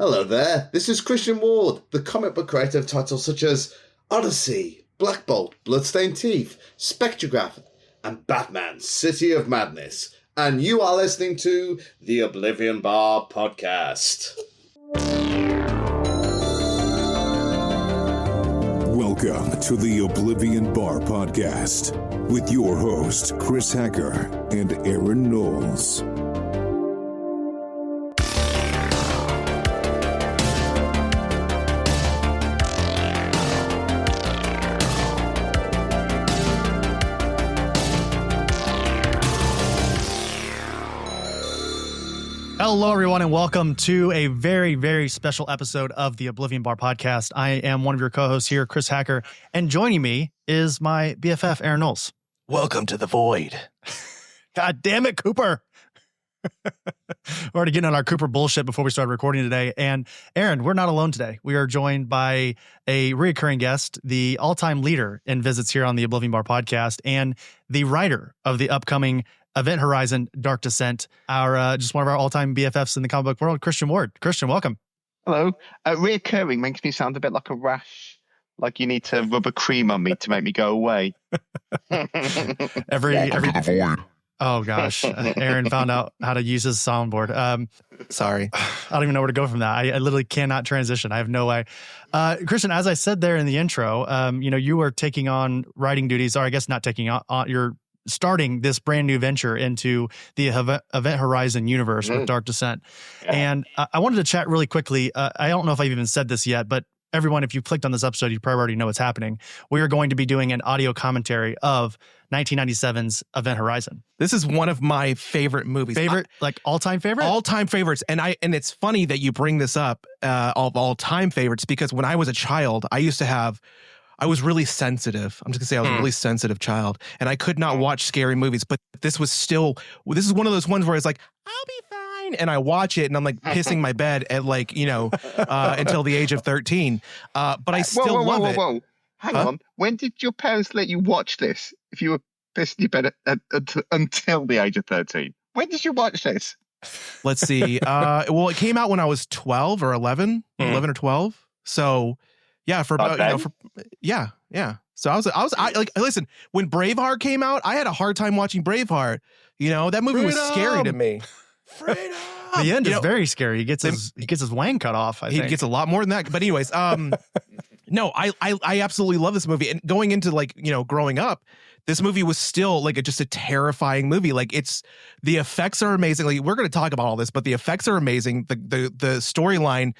Hello there, this is Christian Ward, the comic book creator of titles such as Odyssey, Black Bolt, Bloodstained Teeth, Spectrograph, and Batman, City of Madness. And you are listening to the Oblivion Bar Podcast. Welcome to the Oblivion Bar Podcast with your hosts, Chris Hacker and Aaron Knowles. Hello, everyone, and welcome to a very, very special episode of the Oblivion Bar Podcast. I am one of your co-hosts here, Chris Hacker, and joining me is my BFF, Aaron Knowles. Welcome to the void. God damn it, Cooper. We're already getting on our Cooper bullshit before we started recording today. And Aaron, we're not alone today. We are joined by a recurring guest, the all-time leader in visits here on the Oblivion Bar Podcast, and the writer of the upcoming Event Horizon Dark Descent, our just one of our all-time BFFs in the comic book world, Christian Ward. Christian, welcome. Hello. Reoccurring makes me sound a bit like a rash, like you need to rub a cream on me to make me go away. every Oh gosh, Aaron found out how to use his soundboard. Sorry, I don't even know where to go from that. I literally cannot transition. I have no way. Christian, as I said there in the intro, you are taking on writing duties, or I guess not taking on. You're starting this brand new venture into the Event Horizon universe with Dark Descent. Yeah. And I wanted to chat really quickly. I don't know if I've even said this yet, but everyone, if you clicked on this episode, you probably already know what's happening. We are going to be doing an audio commentary of 1997's Event Horizon. This is one of my favorite movies. All-time favorite? All-time favorites. And it's funny that you bring this up, all-time favorites, because when I was a child, I was really sensitive. I'm just gonna say I was a really sensitive child, and I could not watch scary movies. But this is one of those ones where it's like, I'll be fine, and I watch it, and I'm like pissing my bed at until the age of 13. But I still love it. Whoa. Hang on. When did your parents let you watch this? If you were pissing your bed until the age of 13, when did you watch this? Let's see. Well, it came out when I was 12 or 11 or 12. So. Yeah, for about yeah. So I listen, when Braveheart came out, I had a hard time watching Braveheart. That movie was scary to me. Freedom. The end is very scary. He gets his wang cut off. I think he gets a lot more than that. But anyways, no, I absolutely love this movie. And going into growing up, this movie was still just a terrifying movie. The effects are amazing. We're going to talk about all this, but the effects are amazing. The storyline.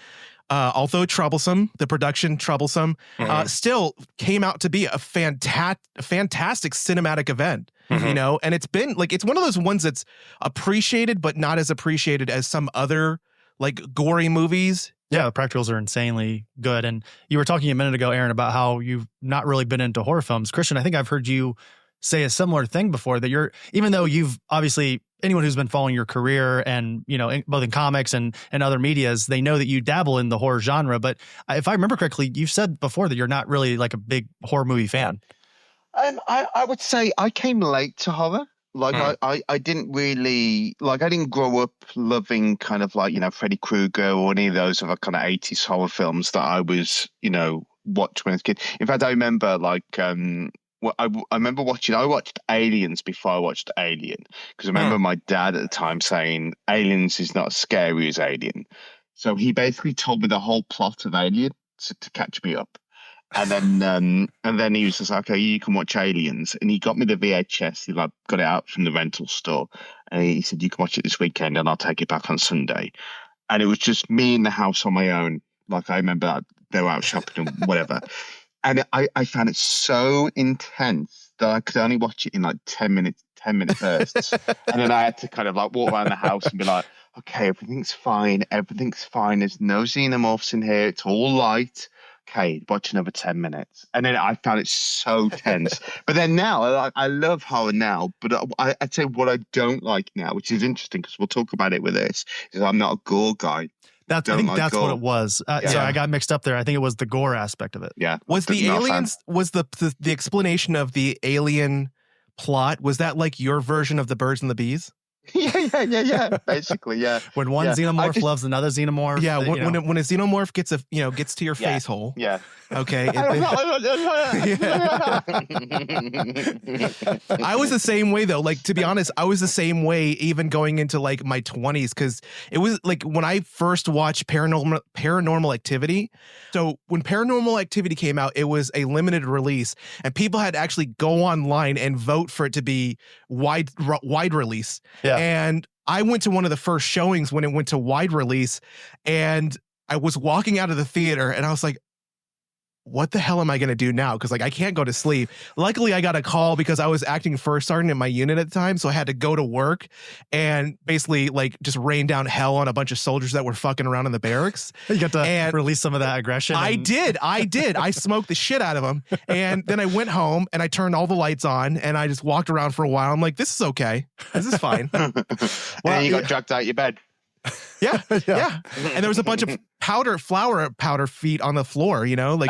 Although troublesome, the production troublesome, still came out to be a fantastic cinematic event, and it's been it's one of those ones that's appreciated, but not as appreciated as some other gory movies. Yeah, the practicals are insanely good. And you were talking a minute ago, Aaron, about how you've not really been into horror films. Christian, I think I've heard you say a similar thing before, that even though you've obviously, anyone who's been following your career and, both in comics and other medias, they know that you dabble in the horror genre. But if I remember correctly, you've said before that you're not really a big horror movie fan. I would say I came late to horror. I didn't really, I didn't grow up loving kind of Freddy Krueger or any of those other kind of 80s horror films that I was, watched when I was a kid. In fact, I remember I watched Aliens before I watched Alien, because I remember my dad at the time saying Aliens is not as scary as Alien. So he basically told me the whole plot of Alien to catch me up. And then he was just like, okay, you can watch Aliens. And he got me the VHS. He got it out from the rental store. And he said, you can watch it this weekend and I'll take it back on Sunday. And it was just me in the house on my own. I remember they were out shopping and whatever. And I found it so intense that I could only watch it in 10 minute bursts. And then I had to kind of walk around the house and be like, okay, everything's fine. There's no xenomorphs in here. It's all light. Okay, watch another 10 minutes. And then I found it so tense. But then now, I love horror now, but I'd say what I don't like now, which is interesting because we'll talk about it with this, is I'm not a gore guy. I think that's what it was. Sorry, I got mixed up there. I think it was the gore aspect of it. Yeah. Was the aliens, was the explanation of the alien plot, was that your version of the birds and the bees? Yeah. Basically, yeah. When one xenomorph loves another xenomorph. Yeah, when a xenomorph gets to your face hole. Yeah. Okay. I was the same way though. Like, to be honest, I was the same way even going into like my 20s, because it was like when I first watched Paranormal Activity. So when Paranormal Activity came out, it was a limited release, and people had to actually go online and vote for it to be wide release. Yeah. And I went to one of the first showings when it went to wide release, and I was walking out of the theater and I was like, what the hell am I going to do now? Because like I can't go to sleep. Luckily, I got a call because I was acting first sergeant in my unit at the time, so I had to go to work and basically like just rain down hell on a bunch of soldiers that were fucking around in the barracks. You got to release some of that aggression. I did. I smoked the shit out of them, and then I went home and I turned all the lights on and I just walked around for a while. I'm like, this is okay. This is fine. And you got dragged out your bed. Yeah. And there was a bunch of flour powder feet on the floor, like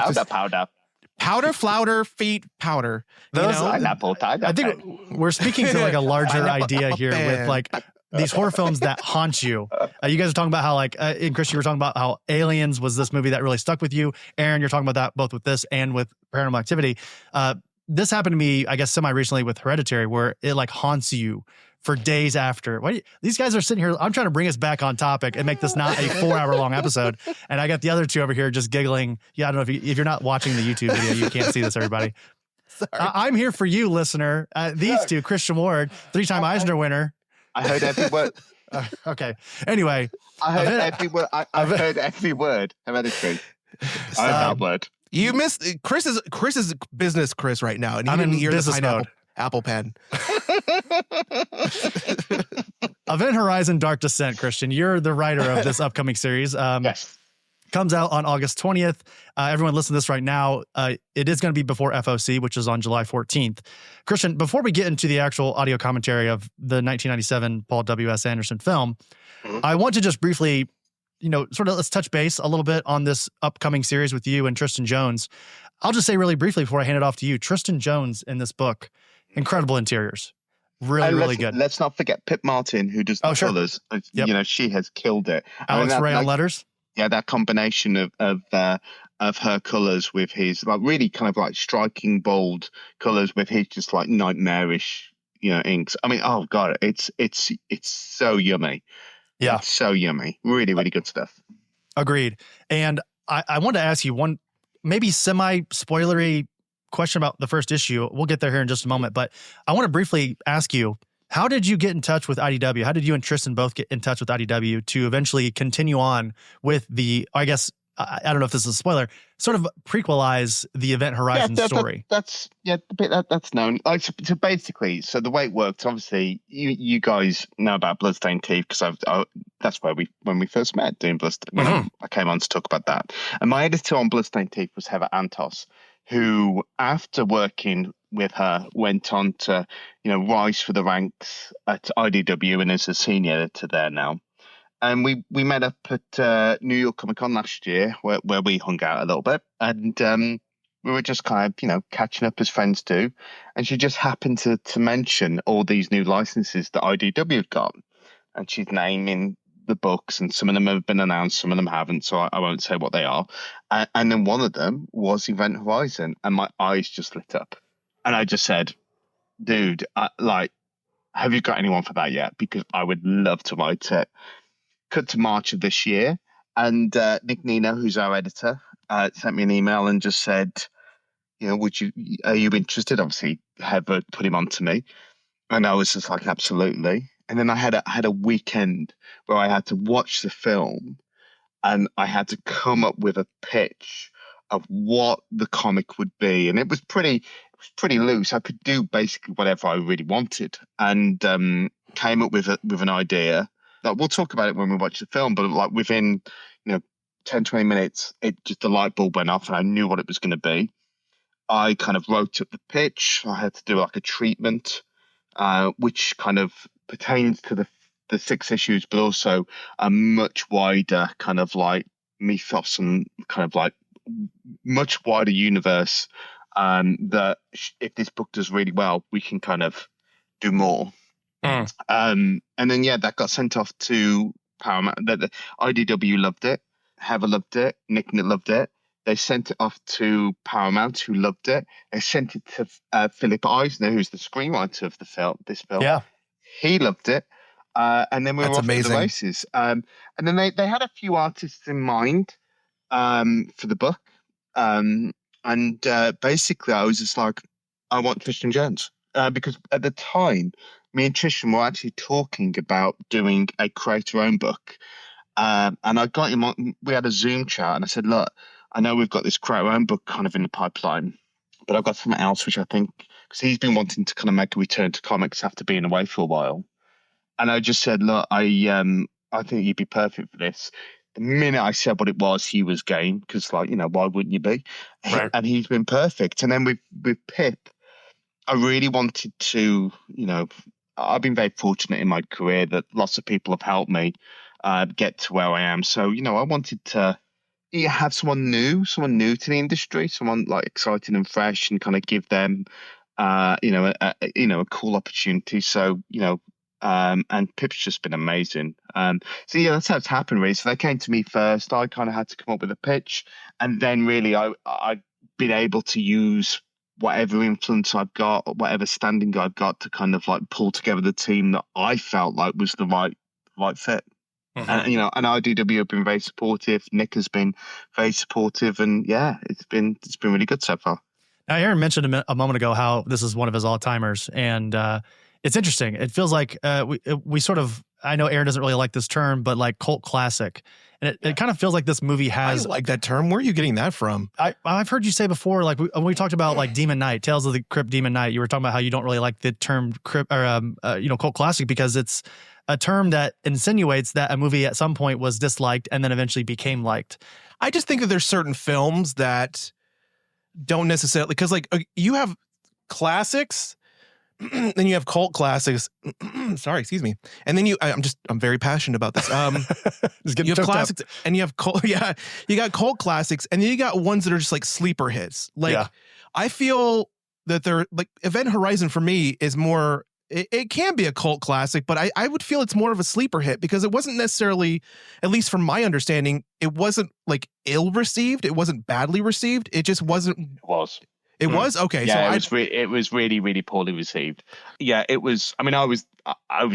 powder, flour, feet, powder. I think we're speaking to like a larger idea here with like these horror films that haunt you. You guys are talking about how like, and Chris, you were talking about how Aliens was this movie that really stuck with you. Aaron, you're talking about that both with this and with Paranormal Activity. This happened to me, I guess, semi-recently with Hereditary, where it like haunts you for days after. These guys are sitting here. I'm trying to bring us back on topic and make this not a 4-hour long episode. And I got the other two over here just giggling. Yeah, I don't know if you're not watching the YouTube video, you can't see this, everybody. I'm here for you, listener. These two, Christian Ward, 3-time Eisner winner. I heard every word. Okay. Anyway, I heard every word. I heard every word. Hereditary. I heard that word. You missed Chris's business, Chris, right now, and you didn't hear the pineapple Apple Pen. Event Horizon: Dark Descent, Christian. You're the writer of this upcoming series. Yes. Comes out on August 20th. Everyone listen to this right now. It is going to be before FOC, which is on July 14th. Christian, before we get into the actual audio commentary of the 1997 Paul W.S. Anderson film, I want to just briefly, sort of let's touch base a little bit on this upcoming series with you and Tristan Jones. I'll just say really briefly before I hand it off to you, Tristan Jones in this book, incredible interiors. Really good. Let's not forget Pip Martin, who does the colors. Yep. She has killed it. Alex Ray on letters. Yeah, that combination of her colors with his like really kind of like striking bold colors with his just like nightmarish inks. I mean, oh god, it's so yummy. Yeah, it's so yummy. Really good stuff. Agreed. And I wanted to ask you one maybe semi-spoilery question about the first issue. We'll get there here in just a moment, but I want to briefly ask you, how did you get in touch with IDW? How did you and Tristan both get in touch with IDW to eventually continue on with the, I guess, I don't know if this is a spoiler, sort of prequelize the Event Horizon story? That's known. Like, so basically, the way it works, obviously, you guys know about Bloodstained Teeth because that's where when we first met doing Bloodstained. I came on to talk about that, and my editor on Bloodstained Teeth was Heather Antos, who, after working with her, went on to rise for the ranks at IDW and is a senior editor there now. And we met up at New York Comic Con last year, where we hung out a little bit, and we were just kind of catching up as friends do. And she just happened to mention all these new licenses that IDW had got, and she's naming the books, and some of them have been announced, some of them haven't, so I won't say what they are. And then one of them was Event Horizon, and my eyes just lit up, and I just said, "Dude, have you got anyone for that yet? Because I would love to write it." Cut to March of this year, and Nick Nino, who's our editor, sent me an email and just said, are you interested? Obviously, Heather put him on to me, and I was just like, absolutely. And then I had a weekend where I had to watch the film, and I had to come up with a pitch of what the comic would be, and it was pretty loose. I could do basically whatever I really wanted, and came up with an idea. Like, we'll talk about it when we watch the film, but like within 10-20 minutes, the light bulb went off, and I knew what it was going to be. I kind of wrote up the pitch. I had to do like a treatment, which kind of pertains to the 6 issues, but also a much wider kind of like mythos and kind of like much wider universe. That if this book does really well, we can kind of do more. And then that got sent off to Paramount. The IDW loved it, Heather loved it, Nick loved it. They sent it off to Paramount, who loved it. They sent it to Philip Eisner, who's the screenwriter of this film. Yeah, he loved it. And then we were off to the amazing. races. And then they had a few artists in mind for the book. And basically, I was just like, I want Tristan Jones. Because at the time, me and Tristan were actually talking about doing a creator-own book. And I got him on, we had a Zoom chat, and I said, look, I know we've got this creator-own book kind of in the pipeline, but I've got something else which I think, because he's been wanting to kind of make a return to comics after being away for a while. And I just said, look, I think you'd be perfect for this. The minute I said what it was, he was game, because, like, why wouldn't you be? Right. And he's been perfect. And then with Pip, I really wanted to, I've been very fortunate in my career that lots of people have helped me get to where I am. So, I wanted to have someone new to the industry, someone like exciting and fresh, and kind of give them, a cool opportunity. So, and Pip's just been amazing. So that's how it's happened, really. So they came to me first. I kind of had to come up with a pitch, and then really I've been able to use whatever influence I've got, or whatever standing I've got, to kind of like pull together the team that I felt like was the right fit. Mhm. And IDW have been very supportive. Nick has been very supportive, and it's been really good so far. Now, Aaron mentioned a moment ago how this is one of his all-timers, and it's interesting. It feels like we sort of, I know Aaron doesn't really like this term, but like cult classic. And it kind of feels like this movie has... I like that term. Where are you getting that from? I've heard you say before, like when we talked about like Demon Knight, Tales of the Crypt Demon Knight, you were talking about how you don't really like the term crypt or cult classic because it's a term that insinuates that a movie at some point was disliked and then eventually became liked. I just think that there's certain films that don't necessarily, because like you have classics, then you have cult classics. Sorry, excuse me. And then I'm very passionate about this. You have classics and you have cult. Yeah, you got cult classics, and then you got ones that are just like sleeper hits. Like I feel that they're like Event Horizon for me is more. It can be a cult classic, but I would feel it's more of a sleeper hit because it wasn't necessarily, at least from my understanding, it wasn't like ill received. It wasn't badly received. It just wasn't. It was. It was okay. Yeah, so it was really, really poorly received. Yeah, it was. I mean, I was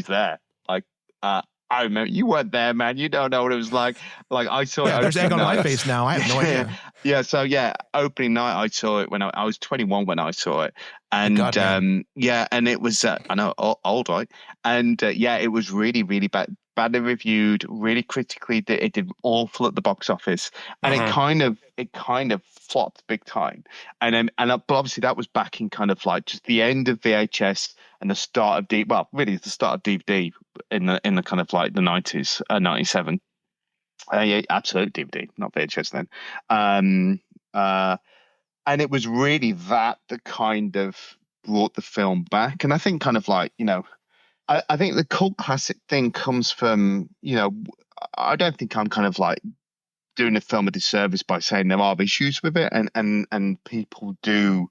there. Like, I remember you weren't there, man. You don't know what it was like. Like I saw it. There's egg on my face now. I have no idea. Yeah. So opening night, I saw it when I was 21 when I saw it, and and it was I know old, right? And it was really, really badly reviewed, really critically. It did awful at the box office, and it kind of flopped big time. And but obviously that was back in kind of like just the end of VHS and the start of the start of DVD in the kind of like the 90s, 97. Yeah, absolute DVD, not VHS then. And it was really that kind of brought the film back. And I think kind of like, I think the cult classic thing comes from, I don't think I'm kind of like doing the film a disservice by saying there are issues with it, and people do,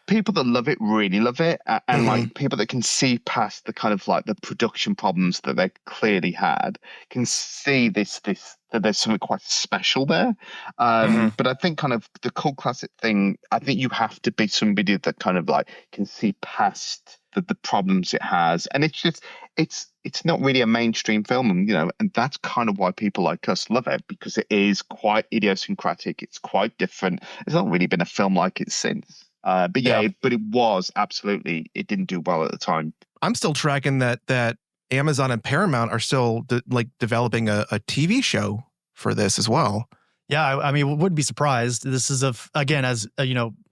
people that love it really love it, and like people that can see past the kind of like the production problems that they clearly had can see this that there's something quite special there. But I think kind of the cult classic thing, I think you have to be somebody that kind of like can see past the problems it has, and it's just it's not really a mainstream film, and that's kind of why people like us love it, because it is quite idiosyncratic. It's quite different. There's not really been a film like it since. But it was absolutely, it didn't do well at the time. I'm still tracking that Amazon and Paramount are still developing a TV show for this as well. Yeah, I mean, wouldn't be surprised. This is again, as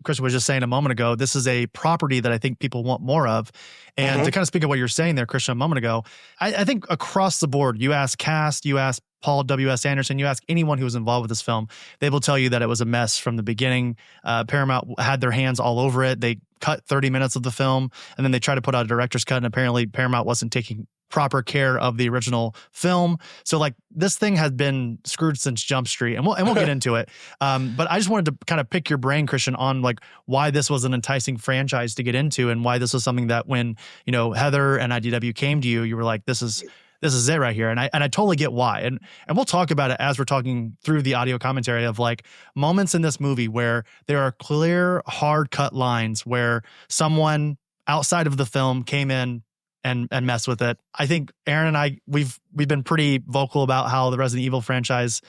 Chris was just saying a moment ago, this is a property that I think people want more of. And to kind of speak of what you're saying there, Christian, a moment ago, I think across the board, you ask cast, you ask Paul W.S. Anderson, you ask anyone who was involved with this film, they will tell you that it was a mess from the beginning. Paramount had their hands all over it. They cut 30 minutes of the film, and then they tried to put out a director's cut, and apparently Paramount wasn't taking proper care of the original film. So like this thing has been screwed since Jump Street, and we'll get into it. But I just wanted to kind of pick your brain, Christian, on like why this was an enticing franchise to get into, and why this was something that when, you know, Heather and IDW came to you, you were like, this is it right here. And I totally get why. And we'll talk about it as we're talking through the audio commentary of like moments in this movie where there are clear, hard cut lines where someone outside of the film came in and messed with it. I think Aaron and I, we've been pretty vocal about how the Resident Evil franchise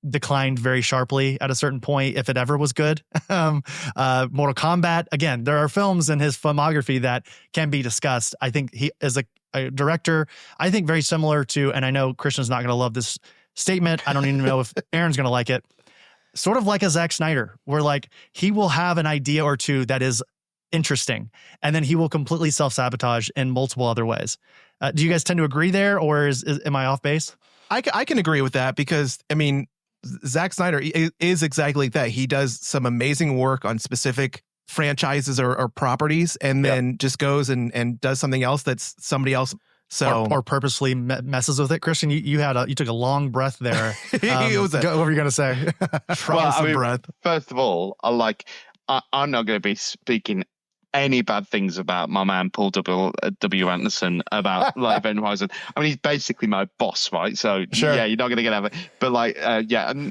declined very sharply at a certain point, if it ever was good. Mortal Kombat, again, there are films in his filmography that can be discussed. I think he is a director, I think very similar to, and I know Christian's not going to love this statement, I don't even know if Aaron's going to like it, sort of like a Zack Snyder, where like he will have an idea or two that is interesting, and then he will completely self-sabotage in multiple other ways. Do you guys tend to agree there, or am I off base? I can agree with that, because I mean, Zack Snyder is exactly like that. He does some amazing work on specific franchises or properties, and then just goes and does something else that's somebody else. So or purposely messes with it. Christian, you took a long breath there. What were you going to say? Breath. First of all, I'm not going to be speaking any bad things about my man Paul W. Anderson about like Event Horizon. I mean, he's basically my boss, right? So yeah, you're not going to get it. But like,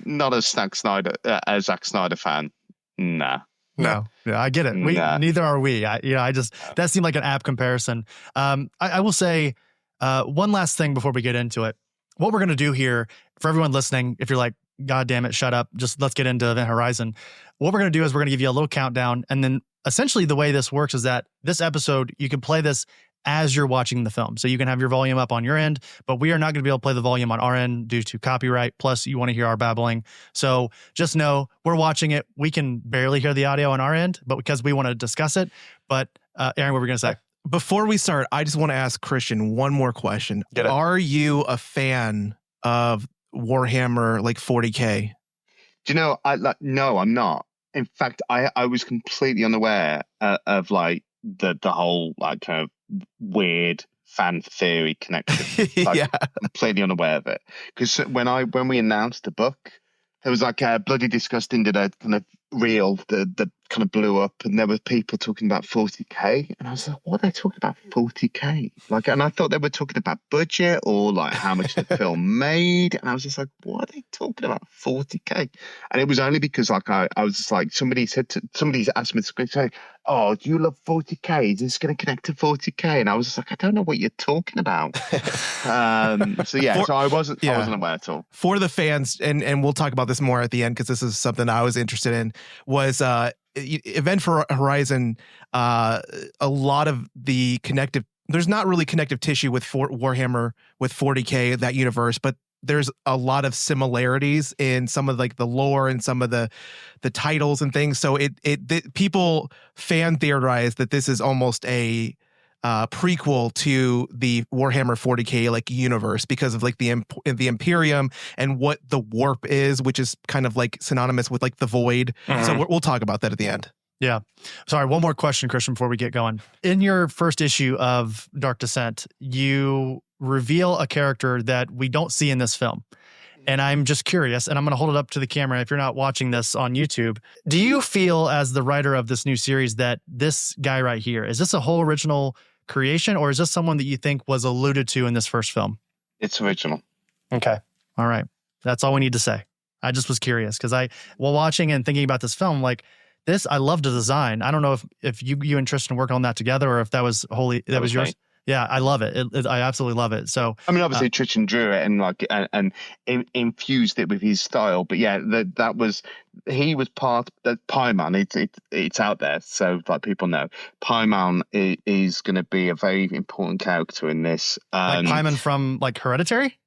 not a Zack Snyder fan. Nah. No, yeah, I get it. Neither are we. That seemed like an apt comparison. I will say one last thing before we get into it. What we're going to do here for everyone listening, if you're like, God damn it, shut up, just let's get into Event Horizon. What we're going to do is we're going to give you a little countdown, and then essentially the way this works is that this episode, you can play this as you're watching the film. So you can have your volume up on your end, but we are not going to be able to play the volume on our end due to copyright. Plus, you want to hear our babbling. So just know we're watching it. We can barely hear the audio on our end, but because we want to discuss it. But Aaron, what were we going to say? Before we start, I just want to ask Christian one more question. Are you a fan of Warhammer like 40K? Do you know, no, I'm not. In fact, I was completely unaware of like the whole like kind of weird fan theory connection. Like, completely unaware of it. Because when we announced the book, it was like Bloody Disgusting did a kind of reel that kind of blew up, and there were people talking about 40K, and I was like, what are they talking about 40K? Like, and I thought they were talking about budget or like how much the film made, and I was just like, what are they talking about 40K? And it was only because like I was just like, somebody's asked me to say, oh, do you love 40K? Is this going to connect to 40K? And I was just like, I don't know what you're talking about. So I wasn't aware at all. For the fans, and we'll talk about this more at the end because this is something I was interested in, was Event Horizon. A lot of the there's not really connective tissue with Warhammer with 40K, that universe, but there's a lot of similarities in some of like the lore and some of the titles and things. So people fan theorize that this is almost a prequel to the Warhammer 40K like universe because of like the Imperium and what the warp is, which is kind of like synonymous with like the void. Mm-hmm. So we'll talk about that at the end. Yeah. Sorry, one more question, Christian, before we get going. In your first issue of Dark Descent, you reveal a character that we don't see in this film. And I'm just curious, and I'm going to hold it up to the camera if you're not watching this on YouTube. Do you feel, as the writer of this new series, that this guy right here, is this a whole original creation, or is this someone that you think was alluded to in this first film? It's original. Okay. All right. That's all we need to say. I just was curious because while watching and thinking about this film, like this, I love the design. I don't know if you and Tristan worked on that together or if that was that was yours. Right. Yeah, I love it. I absolutely love it. So I mean, obviously Tristan drew it and like and infused it with his style. But yeah, he was part that Paimon. It's out there, so like people know Paimon is going to be a very important character in this. Like Paimon from like Hereditary.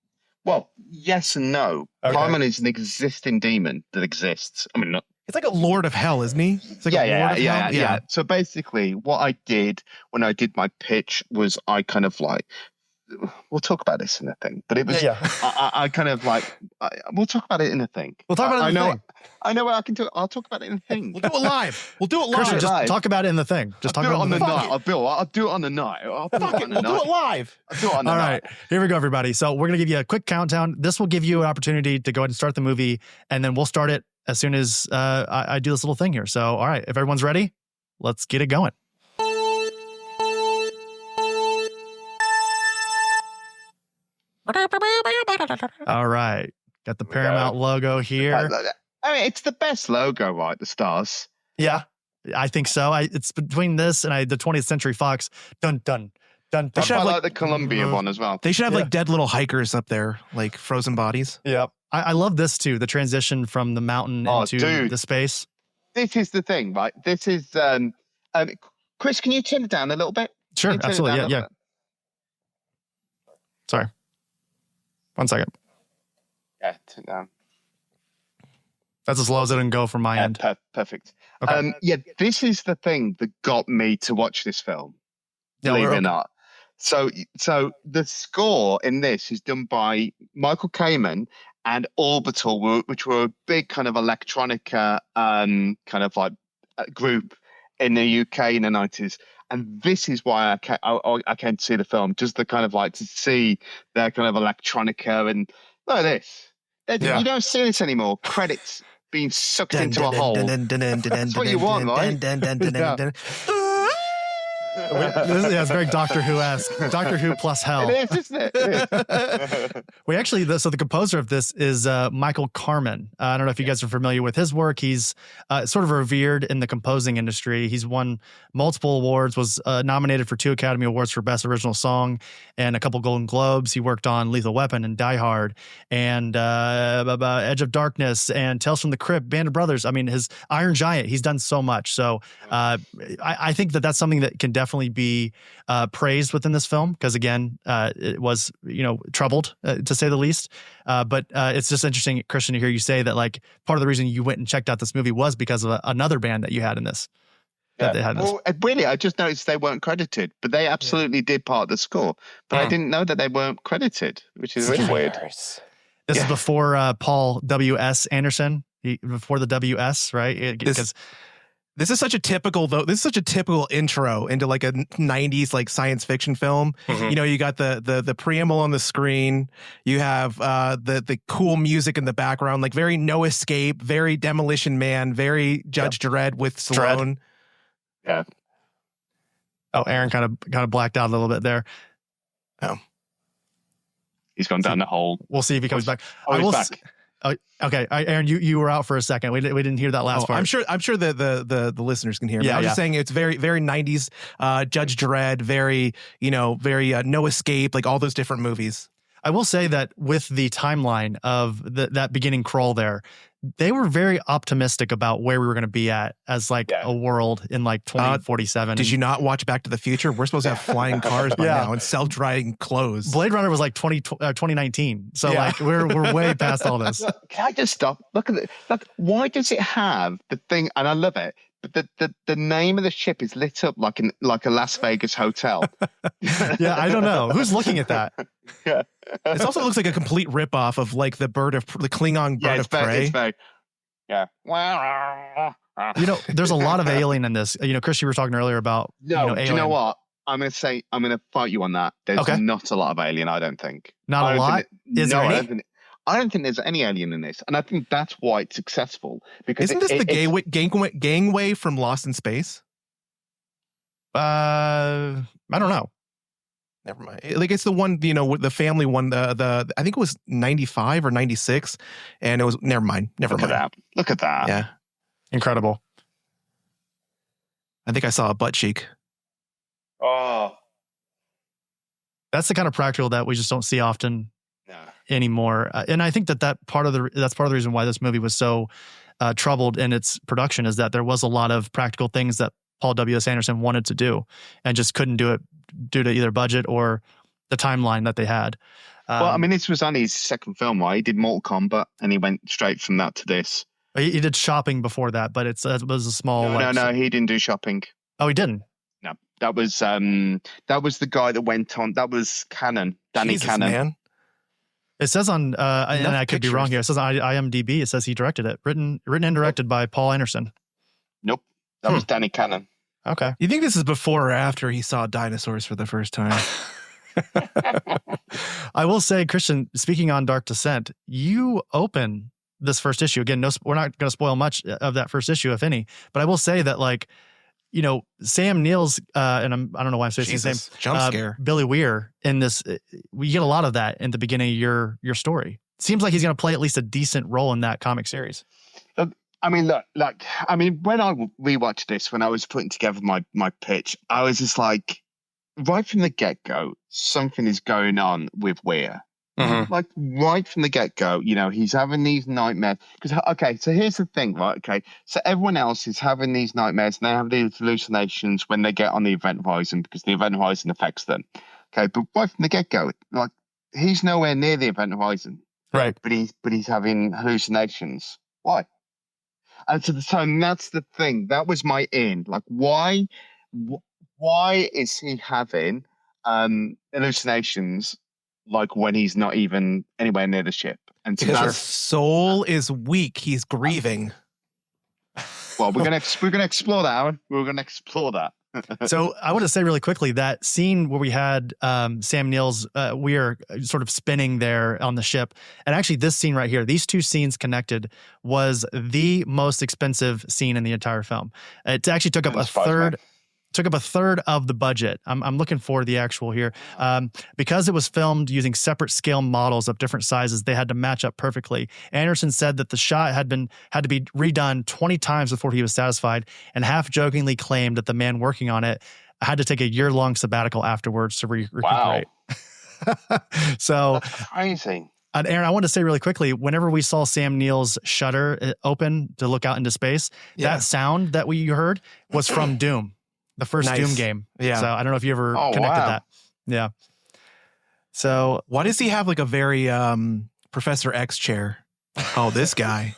Well, yes and no. Okay. Paimon is an existing demon that exists. I mean, it's like a Lord of Hell, isn't he? It's like yeah. So basically, what I did when I did my pitch was I kind of like, we'll talk about this in a thing, but it was, I kind of like, we'll talk about it in a thing. We'll talk about it in a thing. I know what I can do. I'll talk about it in the thing. We'll do it live. We'll do it live. Christian, just live. talk about it in the thing. Just I'll talk do it about on it the in the thing. night. I'll do it on the night. I'll do it on the We'll do it live. I'll do it on the All night. right, here we go, everybody. So we're going to give you a quick countdown. This will give you an opportunity to go ahead and start the movie, and then we'll start it as soon as I do this little thing here. So, all right, if everyone's ready, let's get it going. All right, got the Paramount logo here. I mean, it's the best logo, right? The stars. Yeah, I think so. It's between this and the 20th Century Fox. Dun dun dun. I dun. quite like the Colombian one as well. They should have like dead little hikers up there, like frozen bodies. Yep. I love this too. The transition from the mountain into the space. This is the thing, right? This is Chris, can you turn it down a little bit? Sure, absolutely. Yeah. Sorry. 1 second. Yeah, turn it down. That's as low as it can go from my end. Perfect. Okay. This is the thing that got me to watch this film. Yeah, Believe it or not. So the score in this is done by Michael Kamen and Orbital, which were a big kind of electronica kind of like group in the UK in the 90s. And this is why I came to see the film, just the kind of like to see their kind of electronica and look at this. You don't see this anymore. Credits being sucked into a hole. That's what you want, right? It's very Doctor Who-esque. Doctor Who plus hell. It is, isn't it? It is. We actually, so the composer of this is Michael Kamen. I don't know if you guys are familiar with his work. He's sort of revered in the composing industry. He's won multiple awards, was nominated for 2 Academy Awards for Best Original Song and a couple Golden Globes. He worked on Lethal Weapon and Die Hard and Edge of Darkness and Tales from the Crypt, Band of Brothers. I mean, his Iron Giant, he's done so much. So I think that's something that can definitely be praised within this film because, again, it was, troubled to say the least. But it's just interesting, Christian, to hear you say that like part of the reason you went and checked out this movie was because of another band that you had in this. Well, really, I just noticed they weren't credited, but they absolutely did part of the score. But I didn't know that they weren't credited, which is really weird. This is before Paul W.S. Anderson, before the W.S., right? This is such a typical intro into like a 90s like science fiction film. Mm-hmm. You got the preamble on the screen. You have the cool music in the background, like very No Escape, very Demolition Man, very Judge Dredd with Stallone. Yeah. Oh, Aaron kind of blacked out a little bit there. Oh, he's gone down the hole. We'll see if he comes back. He's back. Okay, Aaron, you were out for a second. We didn't hear that last part. I'm sure the listeners can hear me. I was just saying it's very very 90s Judge Dredd, very very No Escape, like all those different movies. I will say that with the timeline of that beginning crawl there, they were very optimistic about where we were going to be at as like a world in like 2047. Did you not watch Back to the Future? We're supposed to have flying cars by now and self-driving clothes. Blade Runner was like 2019. So like we're way past all this. Can I just stop? Look at it. Look, why does it have the thing? And I love it. But the name of the ship is lit up like a Las Vegas hotel. Yeah, I don't know. Who's looking at that? Yeah. This also looks like a complete ripoff of like the Klingon bird of prey. Yeah. There's a lot of alien in this. Chris, you were talking earlier about alien. Do you know what? I'm going to fight you on that. There's not a lot of alien, I don't think. Not a lot? Is there any? I don't think there's any alien in this, and I think that's why it's successful. Because isn't this the gangway from Lost in Space? I don't know. Never mind. Like it's the one, the family one. The I think it was 95 or 96, and it was never mind. Look at that. Yeah, incredible. I think I saw a butt cheek. Oh, that's the kind of practical that we just don't see often. Anymore, and I think that's part of the reason why this movie was so troubled in its production is that there was a lot of practical things that Paul W.S. Anderson wanted to do and just couldn't do it due to either budget or the timeline that they had. Well, I mean, this was only his second film, right? He did Mortal Kombat, and he went straight from that to this. He did Shopping before that, but it was a small. No, he didn't do Shopping. Oh, he didn't. No, that was the guy that went on. That was Cannon, Danny Jesus, Cannon. Man. It says on, and I could be wrong here. It says on IMDb, it says he directed it. Written and directed by Paul Anderson. Nope. That was Danny Cannon. Okay. You think this is before or after he saw dinosaurs for the first time? I will say, Christian, speaking on Dark Descent, you open this first issue. Again, we're not going to spoil much of that first issue, if any. But I will say that, like, you know, Sam Neill's, and I don't know why I'm saying his name, jump scare. Billy Weir in this. We get a lot of that in the beginning of your story. Seems like he's going to play at least a decent role in that comic series. I mean, look, when I rewatched this, when I was putting together my pitch, I was just like, right from the get-go, something is going on with Weir. Mm-hmm. Like, right from the get-go, you know, he's having these nightmares. Because, okay, so here's the thing, right? Okay, so everyone else is having these nightmares, and they have these hallucinations when they get on the event horizon, because the event horizon affects them. Okay, but right from the get-go, like, he's nowhere near the event horizon. Right. But he's having hallucinations. Why? And so that's the thing. That was my in. Like, why is he having hallucinations, like, when he's not even anywhere near the ship? And so because his soul is weak. He's grieving. Well, we're gonna explore that, Aaron. We're gonna explore that. So I want to say really quickly that scene where we had Sam Neill's Weir sort of spinning there on the ship, and actually this scene right here, these two scenes connected, was the most expensive scene in the entire film. It actually took up a third of the budget. I'm looking for the actual here. Because it was filmed using separate scale models of different sizes, they had to match up perfectly. Anderson said that the shot had to be redone 20 times before he was satisfied, and half-jokingly claimed that the man working on it had to take a year-long sabbatical afterwards to recuperate. Wow. So that's crazy. And Aaron, I want to say really quickly, whenever we saw Sam Neill's shutter open to look out into space, that sound that you heard was from Doom. The first Doom game. Yeah. So I don't know if you ever connected that. Yeah. So why does he have like a very Professor X chair? Oh, this guy.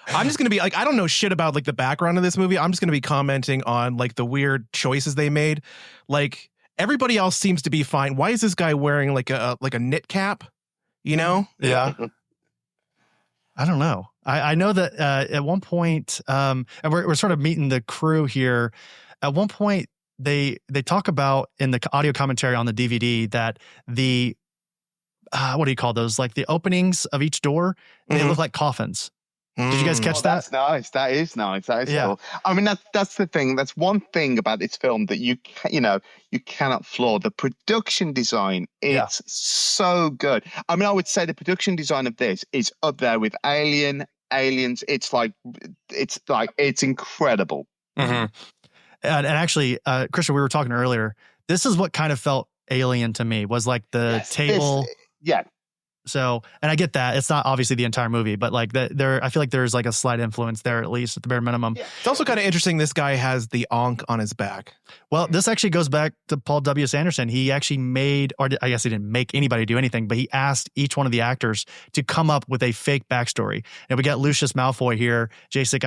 I'm just going to be like, I don't know shit about like the background of this movie. I'm just going to be commenting on like the weird choices they made. Like everybody else seems to be fine. Why is this guy wearing like a knit cap? You know? Yeah. I don't know. I know that at one point, and we're sort of meeting the crew here. At one point, they talk about in the audio commentary on the DVD that the what do you call those? Like the openings of each door, they look like coffins. Did you guys catch that? That's nice. That is nice. That is cool. I mean, that's the thing. That's one thing about this film that you cannot flaw. The production design, it's so good. I mean, I would say the production design of this is up there with Aliens. It's incredible. Mm-hmm. And actually, Christian, we were talking earlier. This is what kind of felt alien to me, was like the table. So, and I get that it's not obviously the entire movie, but like there, I feel like there's like a slight influence there, at least at the bare minimum. Yeah. It's also kind of interesting. This guy has the Ankh on his back. Well, this actually goes back to Paul W. Sanderson. He actually made, or I guess he didn't make anybody do anything, but he asked each one of the actors to come up with a fake backstory. And we got Lucius Malfoy here. Jason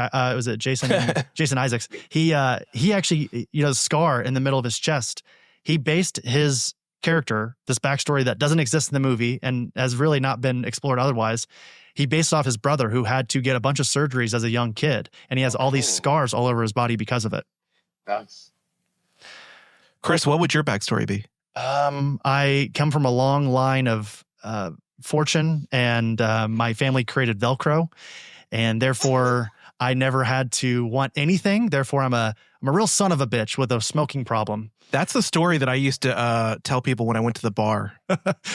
Isaacs. He actually, the scar in the middle of his chest. He based his character, this backstory that doesn't exist in the movie and has really not been explored otherwise. He based off his brother, who had to get a bunch of surgeries as a young kid, and he has all these scars all over his body because of it. Nice. Chris, what would your backstory be? I come from a long line of fortune, and my family created Velcro, and therefore I never had to want anything. Therefore, I'm a real son of a bitch with a smoking problem. That's the story that I used to tell people when I went to the bar.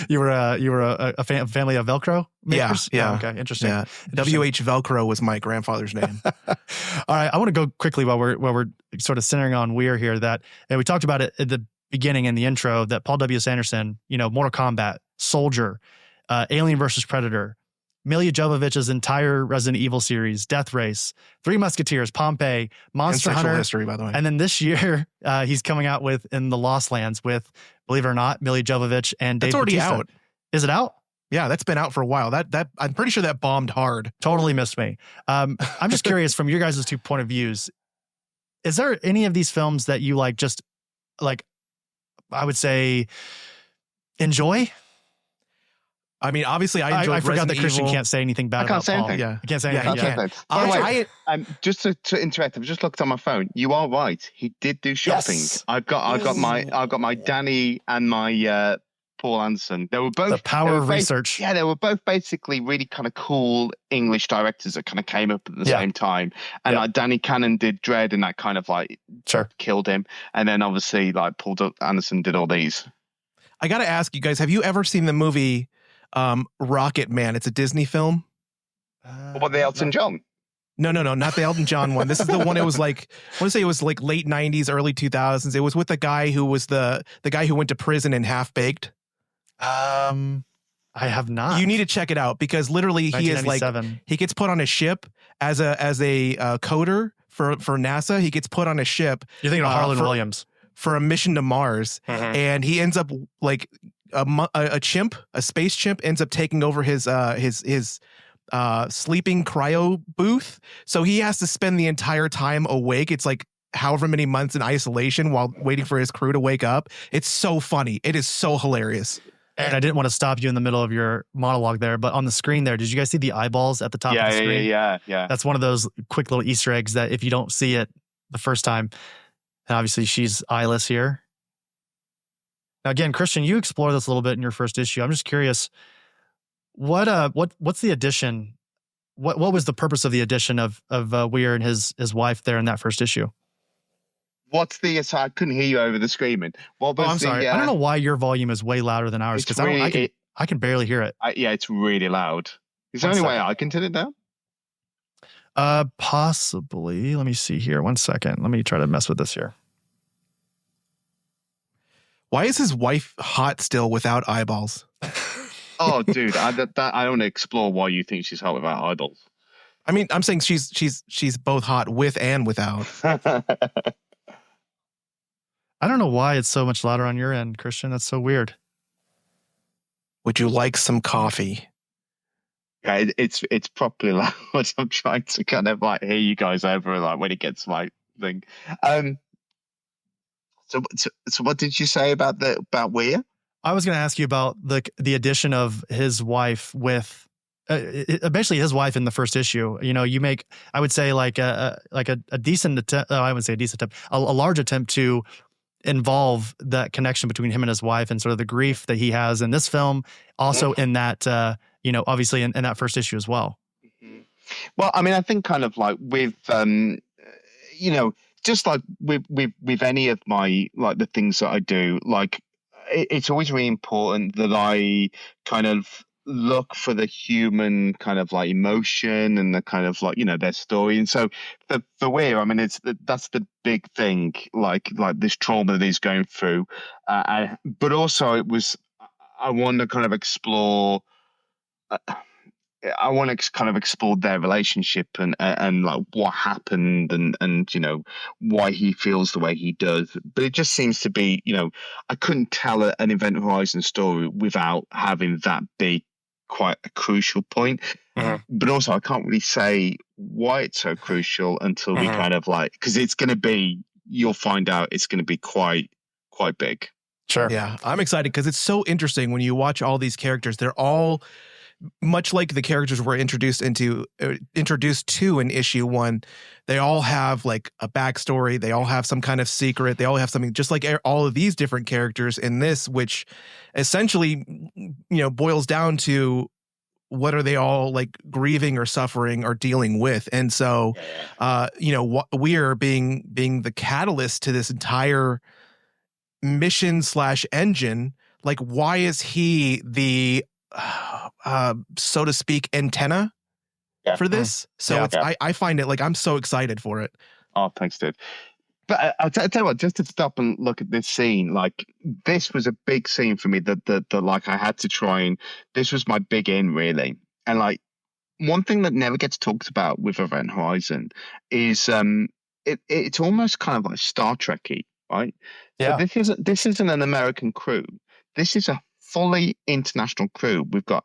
You were a family of Velcro makers? Yeah. Oh, okay, interesting. Yeah. W.H. Velcro was my grandfather's name. All right, I want to go quickly while we're sort of centering on Weir here. That, and we talked about it at the beginning in the intro, that Paul W. Sanderson, Mortal Kombat, Soldier, Alien versus Predator, Milla Jovovich's entire Resident Evil series, Death Race, Three Musketeers, Pompeii, Monster Hunter. History, by the way. And then this year, he's coming out with In the Lost Lands with, believe it or not, Milla Jovovich and Dave Bautista. That's already out. Is it out? Yeah, that's been out for a while. That I'm pretty sure that bombed hard. Totally missed me. I'm just curious, from your guys' two point of views, is there any of these films that you I would say, enjoy? I mean, obviously, I enjoyed I forgot Resident that Christian Evil. can't say anything bad I can't about say Paul. anything. Yeah, I can't say Yeah, anything. he Yeah. can't. By the way, I just to interrupt, I've just looked on my phone. You are right. He did do shopping. Yes. I've got my Danny and my Paul Anderson. They were both The power they were of research. Yeah, they were both basically really kind of cool English directors that kind of came up at the Yeah. same time. And Yeah. like Danny Cannon did Dread, and that kind of like Sure. killed him. And then obviously like Paul Anderson did all these. got to ask you guys: have you ever seen the movie Rocket Man? It's a Disney film. What about the Elton John? No, not the Elton John one. This is the one. It was like, I want to say it was like late 90s, early 2000s. It was with the guy who was the guy who went to prison in Half Baked. I have not. You need to check it out because literally he is like, 1997. he gets put on a ship as a coder for NASA. He gets put on a ship You're thinking of Harlan for- Williams. for a mission to Mars, and he ends up like a space chimp ends up taking over his sleeping cryo booth. So he has to spend the entire time awake. It's like however many months in isolation while waiting for his crew to wake up. It's so funny. It is so hilarious. And I didn't want to stop you in the middle of your monologue there, but on the screen there, did you guys see the eyeballs at the top of the screen? Yeah. That's one of those quick little Easter eggs that if you don't see it the first time, and obviously she's eyeless here. Now again, Christian, you explore this a little bit in your first issue. I'm just curious, what's the addition? What was the purpose of the addition of Weir and his wife there in that first issue? What's the? So I couldn't hear you over the screaming. What was I'm sorry. I don't know why your volume is way louder than ours because I can barely hear it. Yeah, it's really loud. Is there any way I can turn it down? Possibly. Let me see here. 1 second. Let me try to mess with this here. Why is his wife hot still without eyeballs? Oh, dude, I want to explore why you think she's hot without eyeballs. I mean, I'm saying she's both hot with and without. I don't know why it's so much louder on your end, Christian. That's so weird. Would you like some coffee? Yeah, it's properly loud. I'm trying to kind of like hear you guys over like when it gets my thing. So what did you say about Weir? I was going to ask you about the addition of his wife with eventually his wife in the first issue. You know, you make, I would say like a decent attempt. I wouldn't say a decent attempt, a large attempt to involve that connection between him and his wife and sort of the grief that he has in this film. Also in that, obviously in that first issue as well. Well, I mean, I think kind of like with, just like with any of my, like the things that I do, like it's always really important that I kind of look for the human kind of like emotion and the kind of like, their story. And so for Weir, I mean, that's the big thing, like this trauma that he's going through. But also I want to kind of explore, their relationship and like what happened and why he feels the way he does. But it just seems to be, I couldn't tell an Event Horizon story without having that be quite a crucial point. But also I can't really say why it's so crucial until we kind of like, because it's going to be, you'll find out it's going to be quite big. Sure. Yeah, I'm excited because it's so interesting when you watch all these characters. They're all much like the characters we're introduced to in issue 1. They all have like a backstory. They all have some kind of secret. They all have something, just like all of these different characters in this, which essentially, boils down to what are they all like grieving or suffering or dealing with. And so, Weir being the catalyst to this entire mission / engine, like why is he the so to speak antenna for this? So I find it like I'm so excited for it. Oh, thanks, dude. But I'll tell you what, just to stop and look at this scene, like this was a big scene for me that like I had to try and, this was my big in really. And like one thing that never gets talked about with Event Horizon is it's almost kind of like Star Trek-y, right? Yeah. So this isn't an American crew. This is a fully international crew. We've got,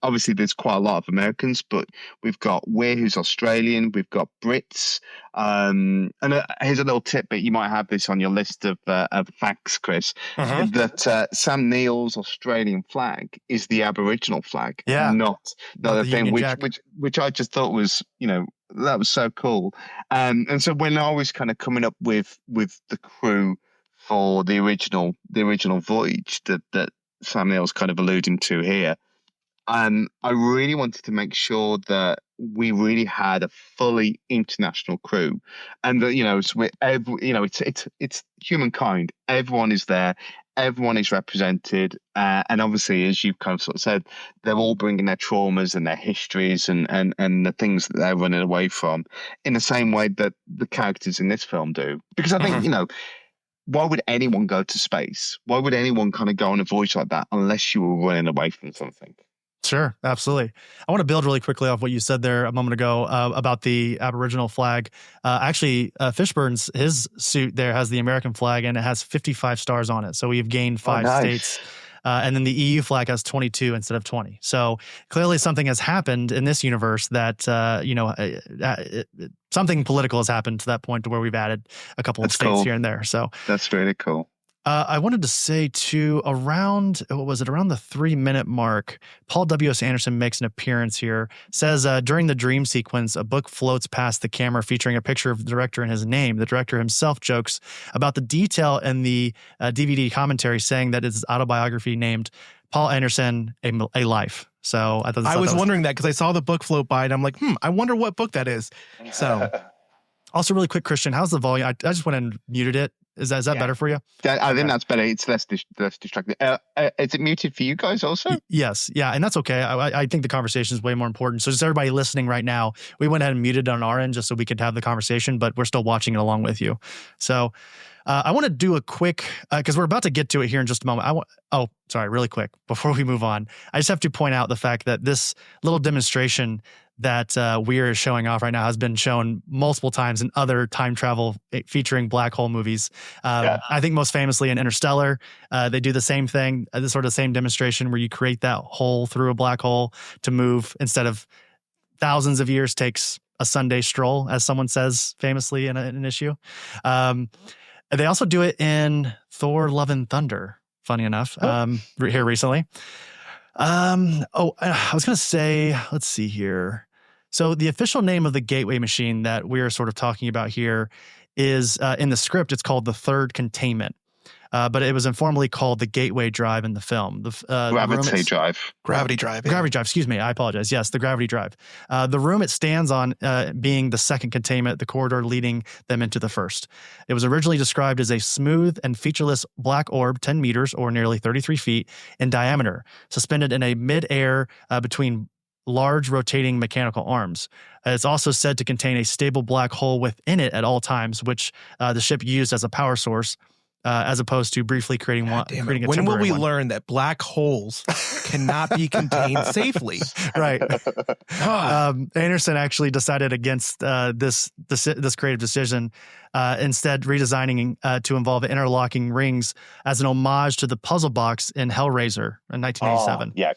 obviously there's quite a lot of Americans, but we've got Weir, who's Australian. We've got Brits. And here's a little tidbit. You might have this on your list of facts, Chris, that Sam Neill's Australian flag is the Aboriginal flag, not the thing, which I just thought was, that was so cool. And so when I was kind of coming up with the crew for the original voyage that Sam Neill's kind of alluding to here, I really wanted to make sure that we really had a fully international crew, and that it's humankind. Everyone is there. Everyone is represented, and obviously, as you've kind of sort of said, they're all bringing their traumas and their histories and the things that they're running away from, in the same way that the characters in this film do. Because I think why would anyone go to space? Why would anyone kind of go on a voyage like that unless you were running away from something? Sure, absolutely. I want to build really quickly off what you said there a moment ago about the Aboriginal flag. Actually, Fishburne's, his suit there has the American flag, and it has 55 stars on it. So we've gained 5 states. And then the EU flag has 22 instead of 20. So clearly something has happened in this universe that, something political has happened to that point to where we've added a couple of states here and there. So that's really cool. I wanted to say too, around the 3-minute mark, Paul W.S. Anderson makes an appearance here, says during the dream sequence, a book floats past the camera featuring a picture of the director and his name. The director himself jokes about the detail in the DVD commentary, saying that it's his autobiography named Paul Anderson, A Life. So I was wondering that because I saw the book float by and I'm like, I wonder what book that is. So also really quick, Christian, how's the volume? I just went and muted it. Is that better for you? I think that's better. It's less distracting. Is it muted for you guys also? Yes. Yeah. And that's okay. I think the conversation is way more important. So just everybody listening right now, we went ahead and muted on our end just so we could have the conversation, but we're still watching it along with you. So I want to do a quick, because we're about to get to it here in just a moment. Really quick, before we move on, I just have to point out the fact that this little demonstration that Weir is showing off right now has been shown multiple times in other time travel featuring black hole movies. I think most famously in Interstellar, they do the same thing, the sort of same demonstration where you create that hole through a black hole to move instead of thousands of years takes a Sunday stroll, as someone says famously in an issue. They also do it in Thor: Love and Thunder, funny enough, here recently. I was going to say, let's see here. So the official name of the gateway machine that we're sort of talking about here is, in the script, it's called the Third Containment. But it was informally called the Gateway Drive in the film. Gravity Drive. Gravity Drive. Yeah. Gravity Drive, excuse me. I apologize. Yes, the Gravity Drive. The room it stands on being the second containment, the corridor leading them into the first. It was originally described as a smooth and featureless black orb, 10 meters or nearly 33 feet in diameter, suspended in a mid-air between large rotating mechanical arms. It's also said to contain a stable black hole within it at all times, which the ship used as a power source, as opposed to briefly creating a temporary one. When will we learn that black holes cannot be contained safely? Right. Anderson actually decided against this creative decision, instead redesigning to involve interlocking rings as an homage to the puzzle box in Hellraiser in 1987. Yeah.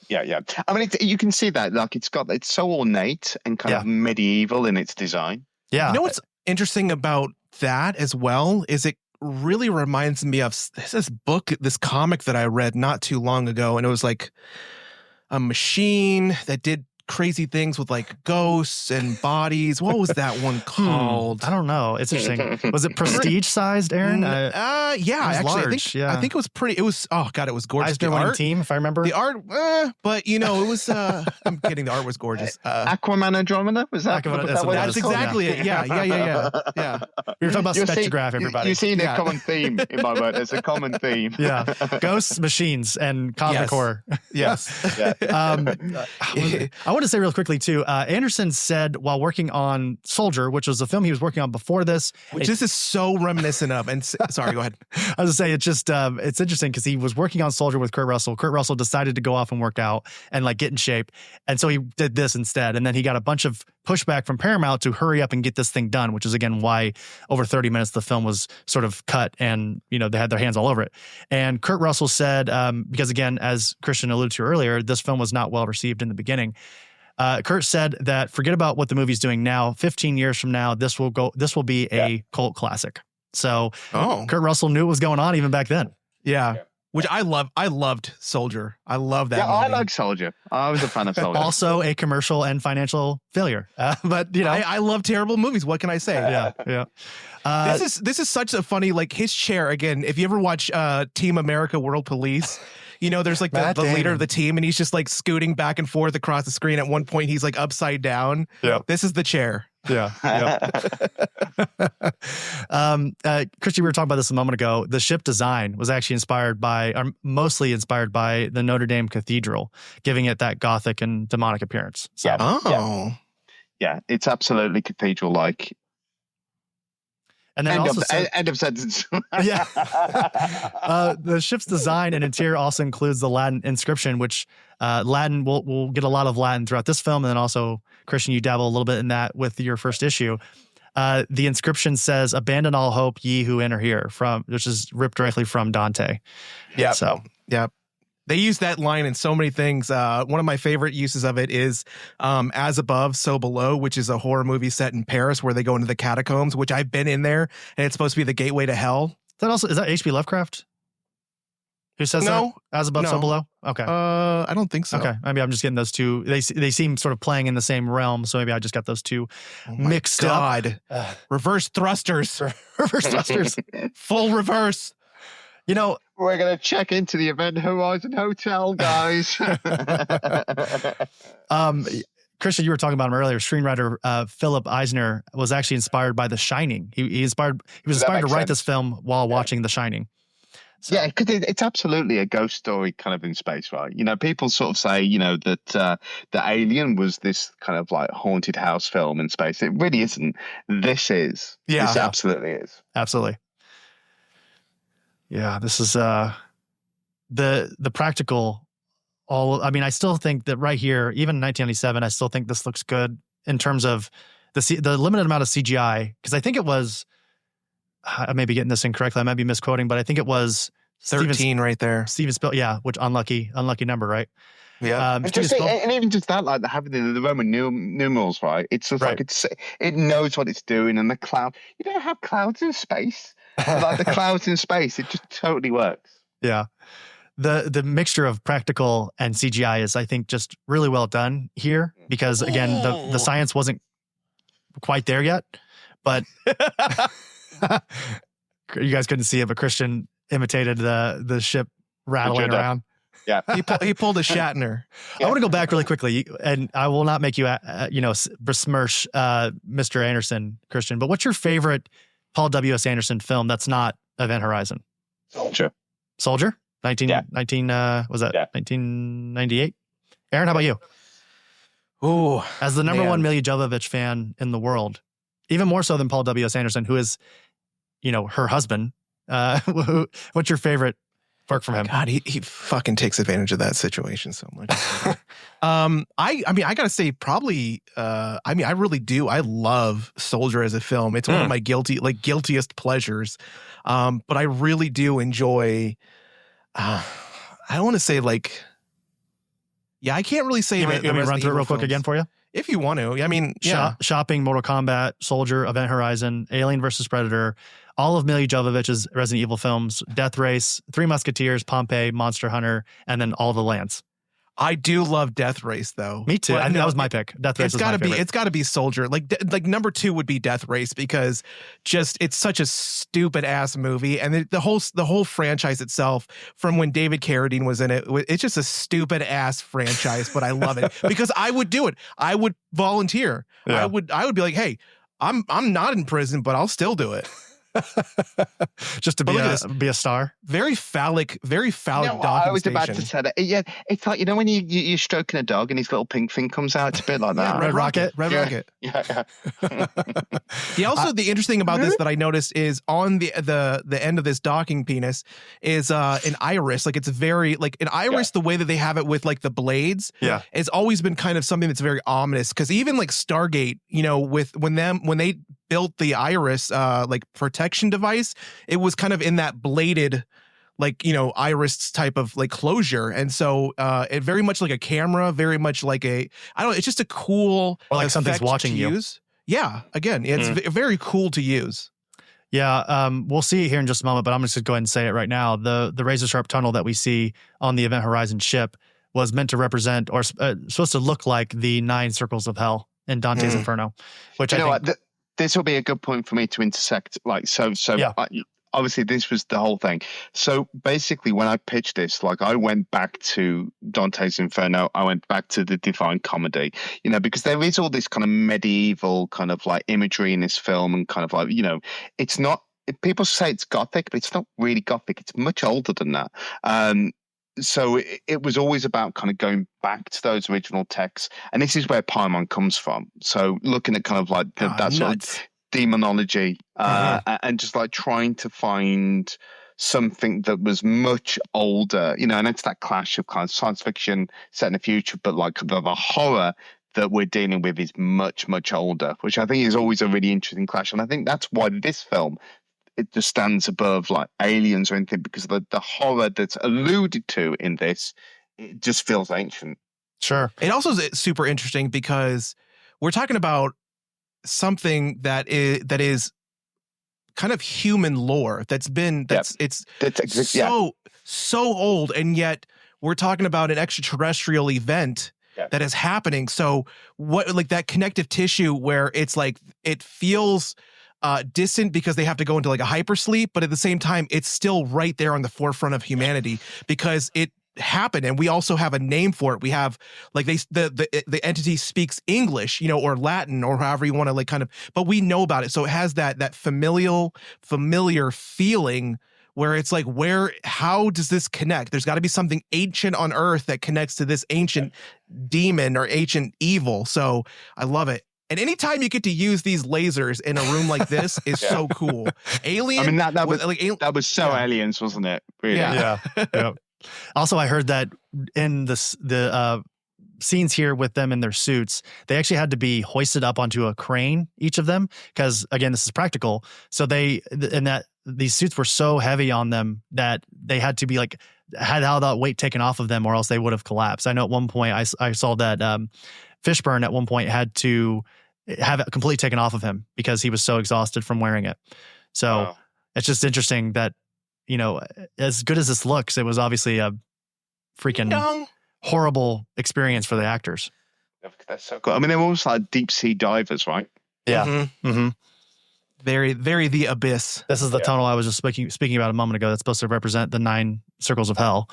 I mean, you can see that, like, it's so ornate and kind of medieval in its design. Yeah. You know what's interesting about that as well is it really reminds me of this comic that I read not too long ago, and it was like a machine that did crazy things with like ghosts and bodies. What was that one called? I don't know. It's interesting. Was it prestige sized, Aaron? Yeah, actually, large, I think it was pretty. It was, oh god, it was gorgeous. The art team, if I remember. The art, but it was. I'm kidding. The art was gorgeous. Aquaman Andromeda, was that? That's exactly it. Yeah. We were talking about spectrograph, everybody. You've seen a common theme in my word. There's a common theme. Yeah, ghosts, machines, and cosmic horror. Yes. I want to say real quickly too, Anderson said while working on Soldier, which was a film he was working on before this, this is so reminiscent of, and sorry, go ahead. I was gonna say, it's just, it's interesting because he was working on Soldier with Kurt Russell. Kurt Russell decided to go off and work out and like get in shape. And so he did this instead. And then he got a bunch of pushback from Paramount to hurry up and get this thing done, which is again why over 30 minutes the film was sort of cut and, you know, they had their hands all over it. And Kurt Russell said, because again, as Christian alluded to earlier, this film was not well received in the beginning. Kurt said that forget about what the movie's doing now. 15 years from now, this will be a cult classic. So Kurt Russell knew what was going on even back then. Yeah. Which I loved Soldier. I love that movie. I like Soldier. I was a fan of Soldier. Also a commercial and financial failure. But you know, I love terrible movies. What can I say? Yeah. This is such a funny, like, his chair again. If you ever watch Team America World Police, you know, there's like the leader of the team and he's just like scooting back and forth across the screen. At one point, he's like upside down. Yeah. This is the chair. Yeah. Christy, we were talking about this a moment ago. The ship design was actually mostly inspired by the Notre Dame Cathedral, giving it that Gothic and demonic appearance. So, yeah, it's absolutely cathedral-like. And then End of sentence. Yeah. The ship's design and interior also includes the Latin inscription, which Latin, we'll get a lot of Latin throughout this film. And then also, Christian, you dabble a little bit in that with your first issue. The inscription says, "Abandon all hope, ye who enter here," which is ripped directly from Dante. Yeah. So, yeah. They use that line in so many things. One of my favorite uses of it is As Above, So Below, which is a horror movie set in Paris where they go into the catacombs, which I've been in there, and it's supposed to be the gateway to hell. Is that H.P. Lovecraft? Who says that? As Above, So Below? Okay. I don't think so. Okay. Maybe I'm just getting those two. They seem sort of playing in the same realm, so maybe I just got those two mixed up. Reverse thrusters. Reverse thrusters. Full reverse. You know, we're going to check into the Event Horizon Hotel, guys. Christian, you were talking about him earlier. Screenwriter Philip Eisner was actually inspired by The Shining. He was inspired to write this film while watching The Shining. So. Yeah, because it's absolutely a ghost story kind of in space, right? You know, people sort of say, you know, that the Alien was this kind of like haunted house film in space. It really isn't. This is. Yeah. This absolutely is. Absolutely. Yeah, this is the practical. I still think that right here, even in 1997, I still think this looks good in terms of the limited amount of CGI. Because I think it was, I may be getting this incorrectly, I might be misquoting, but I think it was 13 right there. Steven Spielberg, which unlucky number, right? Yeah, and even just that, like having the Roman numerals, right? It's just like it knows what it's doing, and the cloud. You don't have clouds in space. Like the clouds in space, it just totally works. Yeah. The mixture of practical and CGI is, I think, just really well done here because, again, the science wasn't quite there yet. But you guys couldn't see it, but Christian imitated the ship rattling around. Yeah, he pulled a Shatner. I want to go back really quickly, and I will not make you, besmirch Mr. Anderson, Christian. But what's your favorite Paul W.S. Anderson film that's not Event Horizon? Soldier? 1998? Aaron, how about you? Oh, as the number one Milla Jovovich fan in the world, even more so than Paul W.S. Anderson, who is, her husband. What's your favorite work from him? God, he fucking takes advantage of that situation so much. I gotta say, probably. I really do. I love Soldier as a film. It's one of my guiltiest pleasures. But I really do enjoy. I don't want to say I can't really say. Let me run through it real quick again for you. If you want to, I mean, Shopping, Mortal Kombat, Soldier, Event Horizon, Alien vs. Predator, all of Milla Jovovich's Resident Evil films, Death Race, Three Musketeers, Pompeii, Monster Hunter, and then All the Lands. I do love Death Race, though. Me too. That was my pick. Death Race. It's got to be Soldier. Like number 2 would be Death Race because it's such a stupid ass movie, and the whole franchise itself, from when David Carradine was in it, it's just a stupid ass franchise. But I love it because I would do it. I would volunteer. Yeah. I would be like, hey, I'm not in prison, but I'll still do it. Just to be a star. Very phallic docking I was station. about to say that. Yeah, it's like, when you're stroking a dog and his little pink thing comes out. It's a bit like that. Red Rocket. Yeah. The interesting thing about this that I noticed is on the end of this docking penis is an iris. Like, it's very like an iris. The way that they have it with like the blades, it's always been kind of something that's very ominous. Because even like Stargate, with when they built the iris like protection device, it was kind of in that bladed, like, iris type of like closure. And so it very much like a camera, very much like it's just a cool, or like something's watching you. Use. Yeah. Again, it's very cool to use. Yeah. We'll see it here in just a moment, but I'm just going to go ahead and say it right now. The razor sharp tunnel that we see on the Event Horizon ship was meant to represent, or supposed to look like, the 9 circles of hell in Dante's Inferno, which this will be a good point for me to intersect. Like, obviously this was the whole thing. So basically, when I pitched this, like, I went back to Dante's Inferno. I went back to the Divine Comedy, because there is all this kind of medieval kind of like imagery in this film, and kind of like, it's not. People say it's gothic, but it's not really gothic. It's much older than that. So it was always about kind of going back to those original texts, and this is where Paimon comes from. So looking at kind of like that sort of demonology, and just like trying to find something that was much older, and it's that clash of kind of science fiction set in the future, but like the horror that we're dealing with is much, much older, which I think is always a really interesting clash. And I think that's why this film, it just stands above like Aliens or anything, because the horror that's alluded to in this, it just feels ancient. Sure. It also is super interesting because we're talking about something that is kind of human lore so old, and yet we're talking about an extraterrestrial event that is happening. So what, like, that connective tissue where it's like it feels distant because they have to go into like a hypersleep, but at the same time, it's still right there on the forefront of humanity because it happened, and we also have a name for it. We have like the entity speaks English, or Latin, or however you want to like kind of, but we know about it, so it has that familiar feeling where it's like, how does this connect? There's got to be something ancient on Earth that connects to this ancient demon or ancient evil. So I love it. And anytime you get to use these lasers in a room like this is so cool. Alien. I mean, that was so Aliens, wasn't it? Really? Yeah. Also, I heard that in the scenes here with them in their suits, they actually had to be hoisted up onto a crane, each of them, because again, this is practical. So these suits were so heavy on them that they had to be like, had all that weight taken off of them, or else they would have collapsed. I know at one point I saw that Fishburne at one point had to have it completely taken off of him because he was so exhausted from wearing it. So It's just interesting that, as good as this looks, it was obviously a freaking horrible experience for the actors. That's so cool. I mean, they're almost like deep sea divers, right? Yeah. Mm-hmm. Very, very the abyss. This is the tunnel I was just speaking about a moment ago. That's supposed to represent the 9 circles of hell.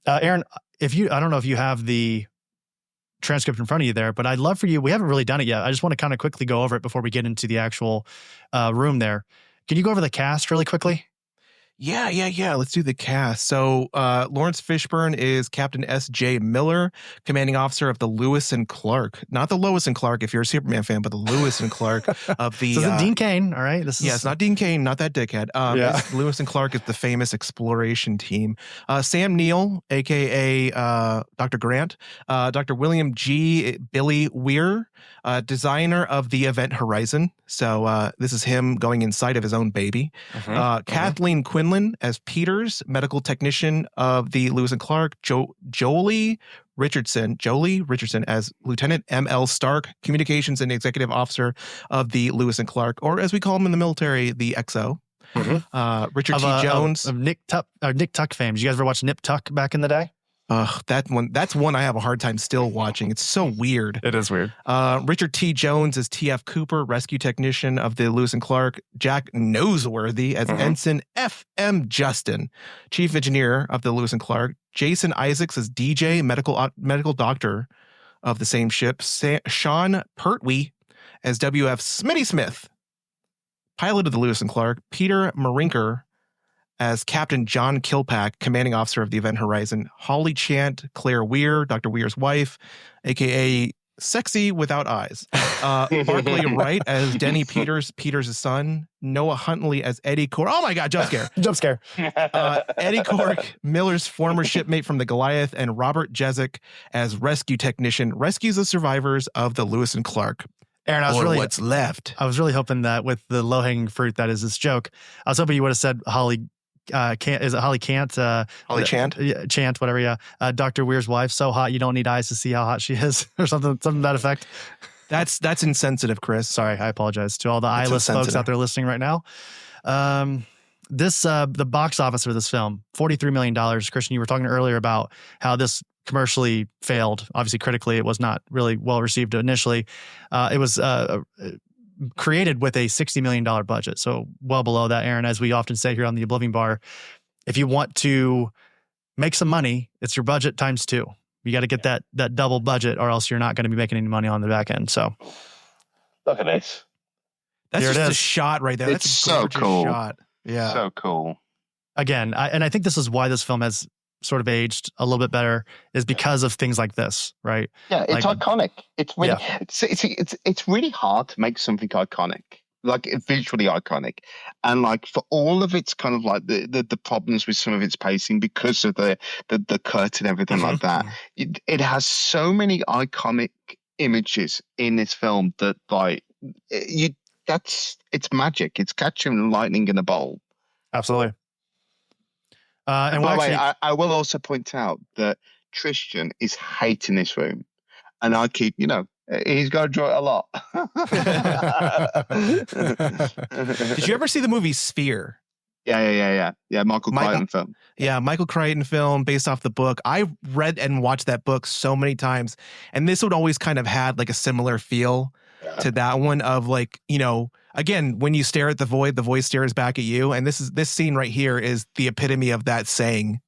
Aaron, I don't know if you have the transcript in front of you there, but I'd love for you. We haven't really done it yet. I just want to kind of quickly go over it before we get into the actual room there. Can you go over the cast really quickly? Yeah. Let's do the cast. So Lawrence Fishburne is Captain S.J. Miller, commanding officer of the Lewis and Clark. Not the Lois and Clark, if you're a Superman fan, but the Lewis and Clark of the... This isn't Dean Cain, all right? It's not Dean Cain, not that dickhead. Lewis and Clark is the famous exploration team. Sam Neill, a.k.a. Dr. Grant. Dr. William G. Billy Weir, designer of the Event Horizon. So this is him going inside of his own baby. Kathleen Quinlan as Peters, medical technician of the Lewis and Clark. Jolie Richardson as Lieutenant M.L. Stark, communications and executive officer of the Lewis and Clark, or as we call him in the military, the XO. Richard T. Jones of Nick Tuck fame. Did you guys ever watch Nip Tuck back in the day? That's one I have a hard time still watching. It's so weird. It is weird. Richard T. Jones as T.F. Cooper, rescue technician of the Lewis and Clark. Jack Noseworthy as Ensign F.M. Justin, chief engineer of the Lewis and Clark. Jason Isaacs as DJ, medical doctor of the same ship. Sean Pertwee as W.F. Smitty Smith, pilot of the Lewis and Clark, Peter Marinker as Captain John Kilpack, commanding officer of the Event Horizon, Holly Chant, Claire Weir, Dr. Weir's wife, aka Sexy Without Eyes, Barclay Wright as Denny Peters, Peters' son, Noah Huntley as Eddie Cork. Oh my God, jump scare. Jump scare. Eddie Cork, Miller's former shipmate from the Goliath, and Robert Jezik as rescue technician, rescues the survivors of the Lewis and Clark. Aaron, What's left. I was really hoping that with the low hanging fruit that is this joke, I was hoping you would have said Holly. Is it Holly Cant? Holly Chant? Chant, whatever. Yeah. Dr. Weir's wife, so hot you don't need eyes to see how hot she is, or something to that effect. That's insensitive, Chris. Sorry, I apologize to all the eyeless folks out there listening right now. The box office for this film, $43 million. Christian, you were talking earlier about how this commercially failed. Obviously, critically, it was not really well received initially. It was created with a $60 million budget. So well below that, Aaron, as we often say here on the Oblivion Bar, if you want to make some money, it's your budget times 2. You got to get that double budget, or else you're not going to be making any money on the back end. So Look at this. That's Here it just a is. shot right there. It's That's a so gorgeous cool. shot. Yeah. So cool. Again, I think this is why this film has sort of aged a little bit better, is because of things like this, right? Yeah, it's Like- iconic. It's really, it's really hard to make something iconic, like visually iconic, and like for all of its kind of like the problems with some of its pacing because of the cut and everything like that. It has so many iconic images in this film that like it's magic. It's catching lightning in a bowl. Absolutely. And By we'll the way, actually, I will also point out that Tristan is hating this room, and I keep, he's got to draw it a lot. Did you ever see the movie Sphere? Yeah. Michael Crichton film. Yeah, Michael Crichton film based off the book. I read and watched that book so many times, and this would always kind of had like a similar feel to that one of like, again, when you stare at the void stares back at you. And this scene right here is the epitome of that saying.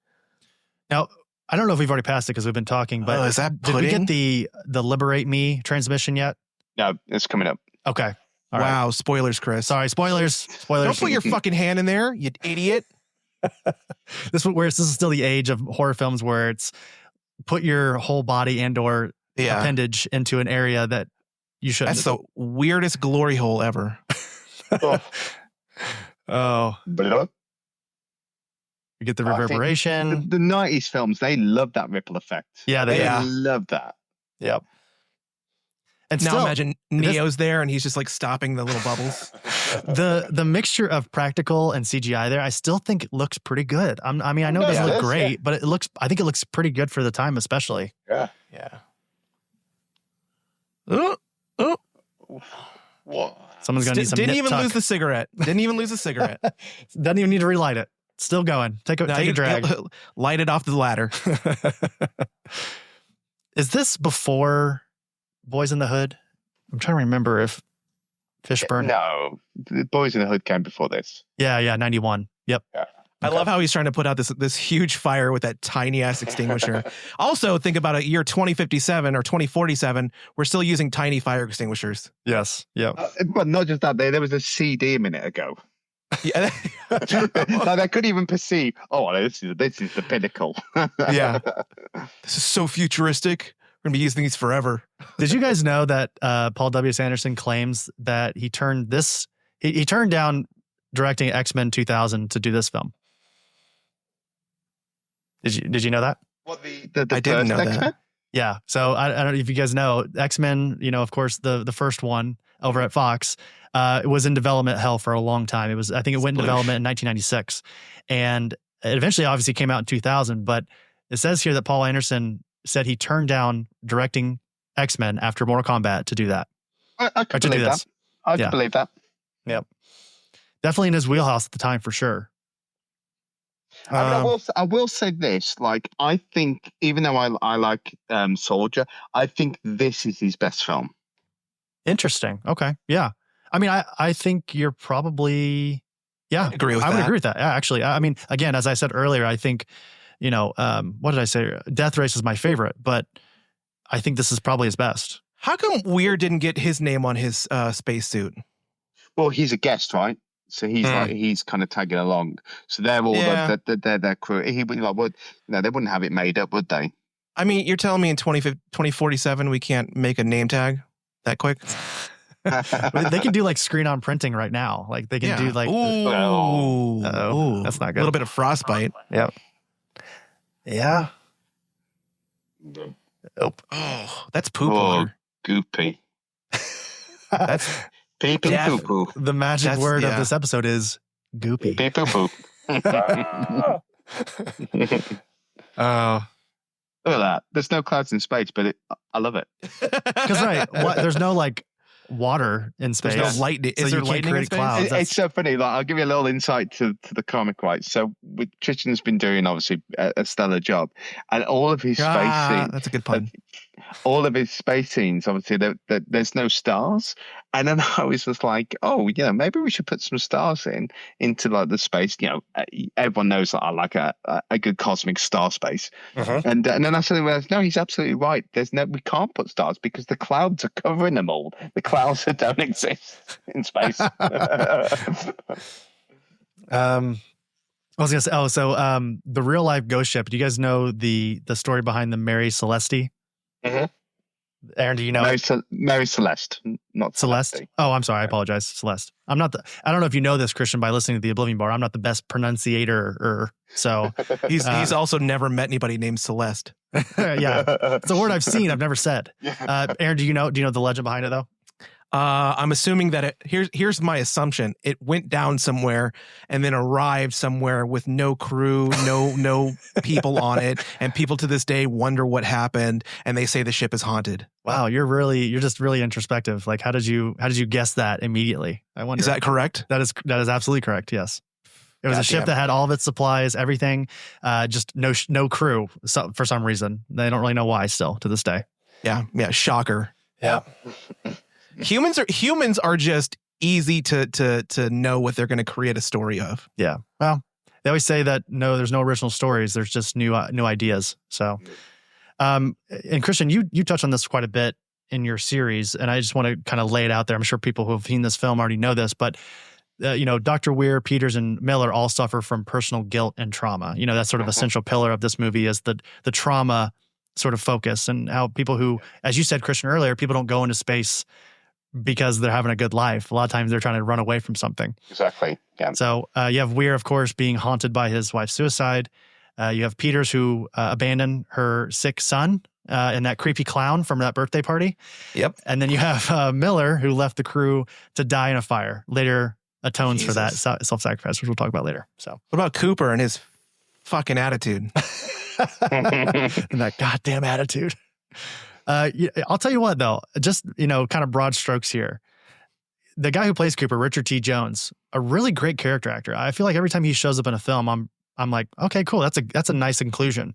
now, I don't know if we've already passed it because we've been talking, but Is that did we pudding? get the Liberate Me transmission yet? No, it's coming up. Okay. All right. Wow, spoilers, Chris. Sorry, spoilers. Don't put your fucking hand in there, you idiot. This is still the age of horror films where it's put your whole body and/or Yeah. appendage into an area that you shouldn't. That's the weirdest glory hole ever. Oh, But you get the I think reverberation. the 90s films, they love that ripple effect. Yeah, They Yeah. love that. Yep. And Now still, imagine Neo's there and he's just like stopping the little bubbles. the mixture of practical and CGI there, I still think it looks pretty good. I know it Yeah, doesn't it look is, great, but I think it looks pretty good for the time, especially. Yeah. Oh, What? Someone's gonna need some. didn't nip even tuck. lose the cigarette. Didn't even lose the cigarette. Doesn't even need to relight it. Still going. Take a drag. Light it off the ladder. Is this before Boys in the Hood? I'm trying to remember if Fishburne. No, the Boys in the Hood came before this. Yeah, 91. Yep. I love how he's trying to put out this huge fire with that tiny ass extinguisher. Also, think about a year 2057 or 2047. We're still using tiny fire extinguishers. Yes. Yep. But not just that, there was a CD a minute ago. Yeah. Like I couldn't even perceive. Oh, this is the pinnacle. Yeah. This is so futuristic. We're gonna be using these forever. Did you guys know that Paul W. Sanderson claims that he turned down directing X-Men 2000 to do this film? Did you know that? What the I didn't first know that. X-Men? Yeah. So I don't know if you guys know X-Men, of course, the first one over at Fox, it was in development hell for a long time. I think it went in development in 1996, and it eventually obviously came out in 2000. But it says here that Paul Anderson said he turned down directing X-Men after Mortal Kombat to do that. I Or could to do believe this. that. I Yeah. could believe that. Yep. Definitely in his wheelhouse at the time for sure. I will say this. Like, I think, even though I like Soldier, I think this is his best film. Interesting. Okay. Yeah. I mean, I think you're probably, yeah, I agree with I would that. agree with that. Yeah, actually, I mean, again, as I said earlier, I think, what did I say? Death Race is my favorite, but I think this is probably his best. How come Weir didn't get his name on his spacesuit? Well, he's a guest, right? So he's kind of tagging along. So they're all their crew. He would like, would no, they wouldn't have it made up, would they? I mean, you're telling me in 2047 we can't make a name tag that quick? They can do like screen on printing right now. Like they can do like, ooh, that's not good. A little bit of frostbite. Yep. Yeah. Oh, that's poop water. Goopy. That's pee pee poo poo. The magic word of this episode is goopy. Pee poo poo. Look at that. There's no clouds in space, but I love it. Because there's no like water in space. There's no lightning. So Is there you can't lightning in create space? clouds. It's so funny. Like, I'll give you a little insight to the comic, right? So Tristan's been doing obviously a stellar job, and all of his space scenes. That's a good pun. All of his space scenes, obviously, there's no stars. And then I was just like, oh, maybe we should put some stars into like the space. Everyone knows that I like a good cosmic star space. And then I suddenly realized, no, he's absolutely right. We can't put stars because the clouds are covering them all. The clouds that don't exist in space. I was gonna say, the real life ghost ship. Do you guys know the story behind the Mary Celeste? Mm-hmm. Aaron, do you know Mary Celeste, not Celeste? Oh, I'm sorry. I apologize. Celeste. I don't know if you know this, Christian, by listening to the Oblivion Bar. I'm not the best pronunciator, so he's also never met anybody named Celeste. Yeah, it's a word I've seen, I've never said. Aaron, do you know the legend behind it though? I'm assuming that here's my assumption. It went down somewhere and then arrived somewhere with no crew, no people on it, and people to this day wonder what happened, and they say the ship is haunted. Wow, you're just really introspective. Like, how did you guess that immediately? I wonder. Is that correct? That is absolutely correct. Yes. It was a ship that had all of its supplies, everything, just no crew for some reason. They don't really know why still to this day. Yeah, shocker. Yeah. Humans are just easy to know what they're going to create a story of. Yeah. Well, they always say that there's no original stories. There's just new ideas. So, and Christian, you touch on this quite a bit in your series, and I just want to kind of lay it out there. I'm sure people who have seen this film already know this, but Dr. Weir, Peters, and Miller all suffer from personal guilt and trauma. That's sort of essential pillar of this movie is the trauma sort of focus, and how people who, as you said, Christian, earlier, people don't go into space because they're having a good life. A lot of times they're trying to run away from something. Exactly. Yeah. So you have Weir, of course, being haunted by his wife's suicide. You have Peters, who abandoned her sick son and that creepy clown from that birthday party. Yep. And then you have Miller, who left the crew to die in a fire. Later atones for that self-sacrifice, which we'll talk about later. So, what about Cooper and his fucking attitude? And that goddamn attitude. I'll tell you what, though, just, kind of broad strokes here. The guy who plays Cooper, Richard T. Jones, a really great character actor. I feel like every time he shows up in a film, I'm like, okay, cool. That's a nice inclusion.